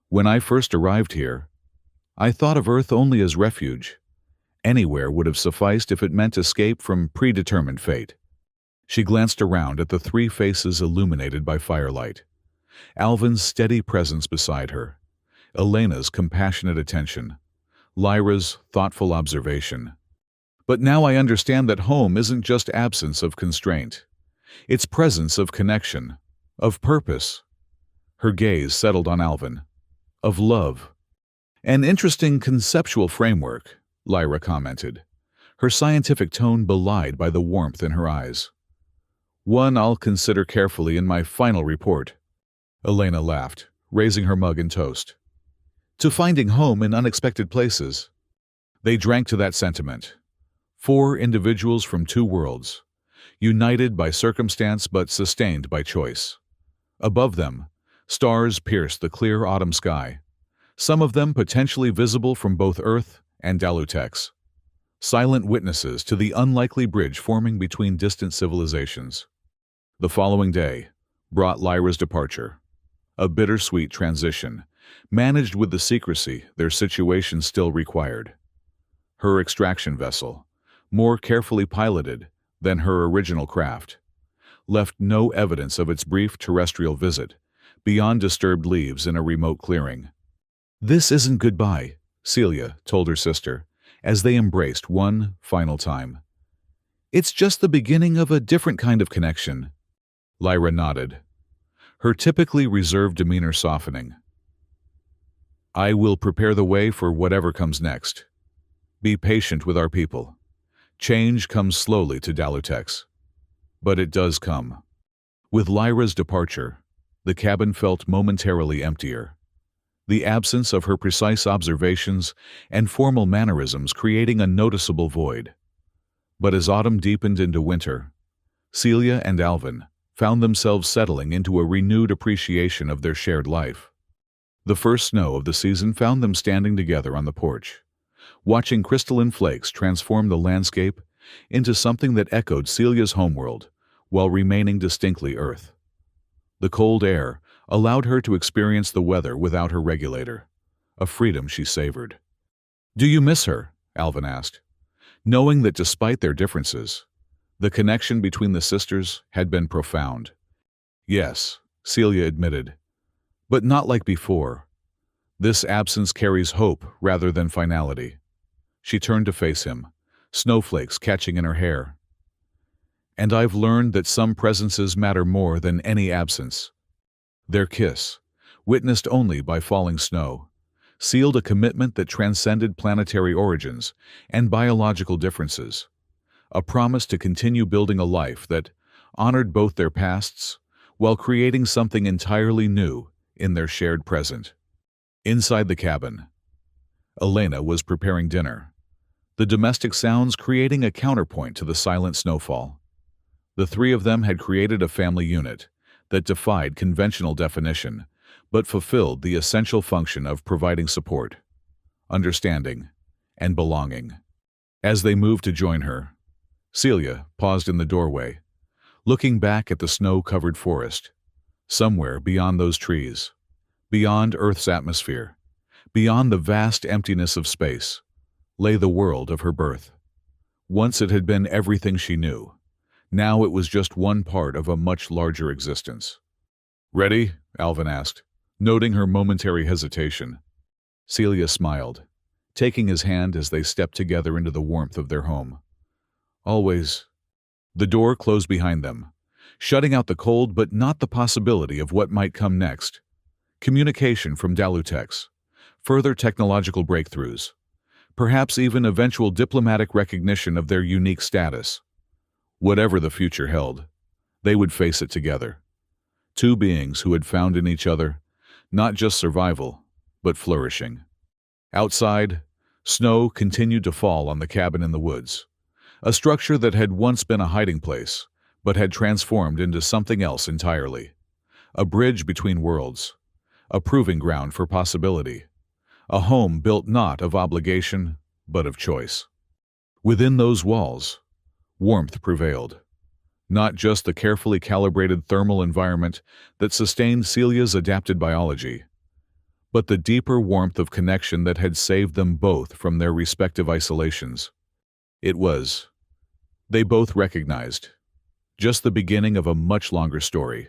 "When I first arrived here, I thought of Earth only as refuge. Anywhere would have sufficed if it meant escape from predetermined fate." She glanced around at the three faces illuminated by firelight. Alvin's steady presence beside her, Elena's compassionate attention, Lyra's thoughtful observation. "But now I understand that home isn't just absence of constraint. It's presence of connection, of purpose." Her gaze settled on Alvin. "Of love." "An interesting conceptual framework," Lyra commented, her scientific tone belied by the warmth in her eyes. "One I'll consider carefully in my final report." Elena laughed, raising her mug in toast. "To finding home in unexpected places." They drank to that sentiment. Four individuals from two worlds, united by circumstance but sustained by choice. Above them, stars pierced the clear autumn sky, some of them potentially visible from both Earth and Dalutex, silent witnesses to the unlikely bridge forming between distant civilizations. The following day brought Lyra's departure, a bittersweet transition, managed with the secrecy their situation still required. Her extraction vessel, more carefully piloted than her original craft, left no evidence of its brief terrestrial visit beyond disturbed leaves in a remote clearing. "This isn't goodbye," Celia told her sister, as they embraced one final time. "It's just the beginning of a different kind of connection." Lyra nodded, her typically reserved demeanor softening. "I will prepare the way for whatever comes next. Be patient with our people. Change comes slowly to Dalutex. But it does come." With Lyra's departure, the cabin felt momentarily emptier, the absence of her precise observations and formal mannerisms creating a noticeable void. But as autumn deepened into winter, Celia and Alvin found themselves settling into a renewed appreciation of their shared life. The first snow of the season found them standing together on the porch, watching crystalline flakes transform the landscape into something that echoed Celia's homeworld while remaining distinctly Earth. The cold air allowed her to experience the weather without her regulator, a freedom she savored. "Do you miss her?" Alvin asked, knowing that despite their differences, the connection between the sisters had been profound. "Yes," Celia admitted, "but not like before. This absence carries hope rather than finality." She turned to face him, snowflakes catching in her hair. "And I've learned that some presences matter more than any absence." Their kiss, witnessed only by falling snow, sealed a commitment that transcended planetary origins and biological differences, a promise to continue building a life that honored both their pasts while creating something entirely new in their shared present. Inside the cabin, Elena was preparing dinner, the domestic sounds creating a counterpoint to the silent snowfall. The three of them had created a family unit that defied conventional definition, but fulfilled the essential function of providing support, understanding, and belonging. As they moved to join her, Celia paused in the doorway, looking back at the snow-covered forest. Somewhere beyond those trees, beyond Earth's atmosphere, beyond the vast emptiness of space, lay the world of her birth. Once it had been everything she knew. Now it was just one part of a much larger existence. "Ready?" Alvin asked, noting her momentary hesitation. Celia smiled, taking his hand as they stepped together into the warmth of their home. "Always." The door closed behind them, shutting out the cold but not the possibility of what might come next. Communication from Dalutex, further technological breakthroughs, perhaps even eventual diplomatic recognition of their unique status. Whatever the future held, they would face it together. Two beings who had found in each other not just survival, but flourishing. Outside, snow continued to fall on the cabin in the woods, a structure that had once been a hiding place, but had transformed into something else entirely. A bridge between worlds, a proving ground for possibility, a home built not of obligation, but of choice. Within those walls, warmth prevailed. Not just the carefully calibrated thermal environment that sustained Celia's adapted biology, but the deeper warmth of connection that had saved them both from their respective isolations. It was, they both recognized, just the beginning of a much longer story,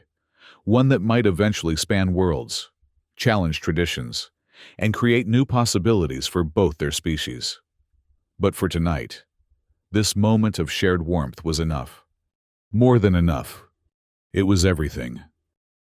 one that might eventually span worlds, challenge traditions, and create new possibilities for both their species. But for tonight, this moment of shared warmth was enough. More than enough. It was everything.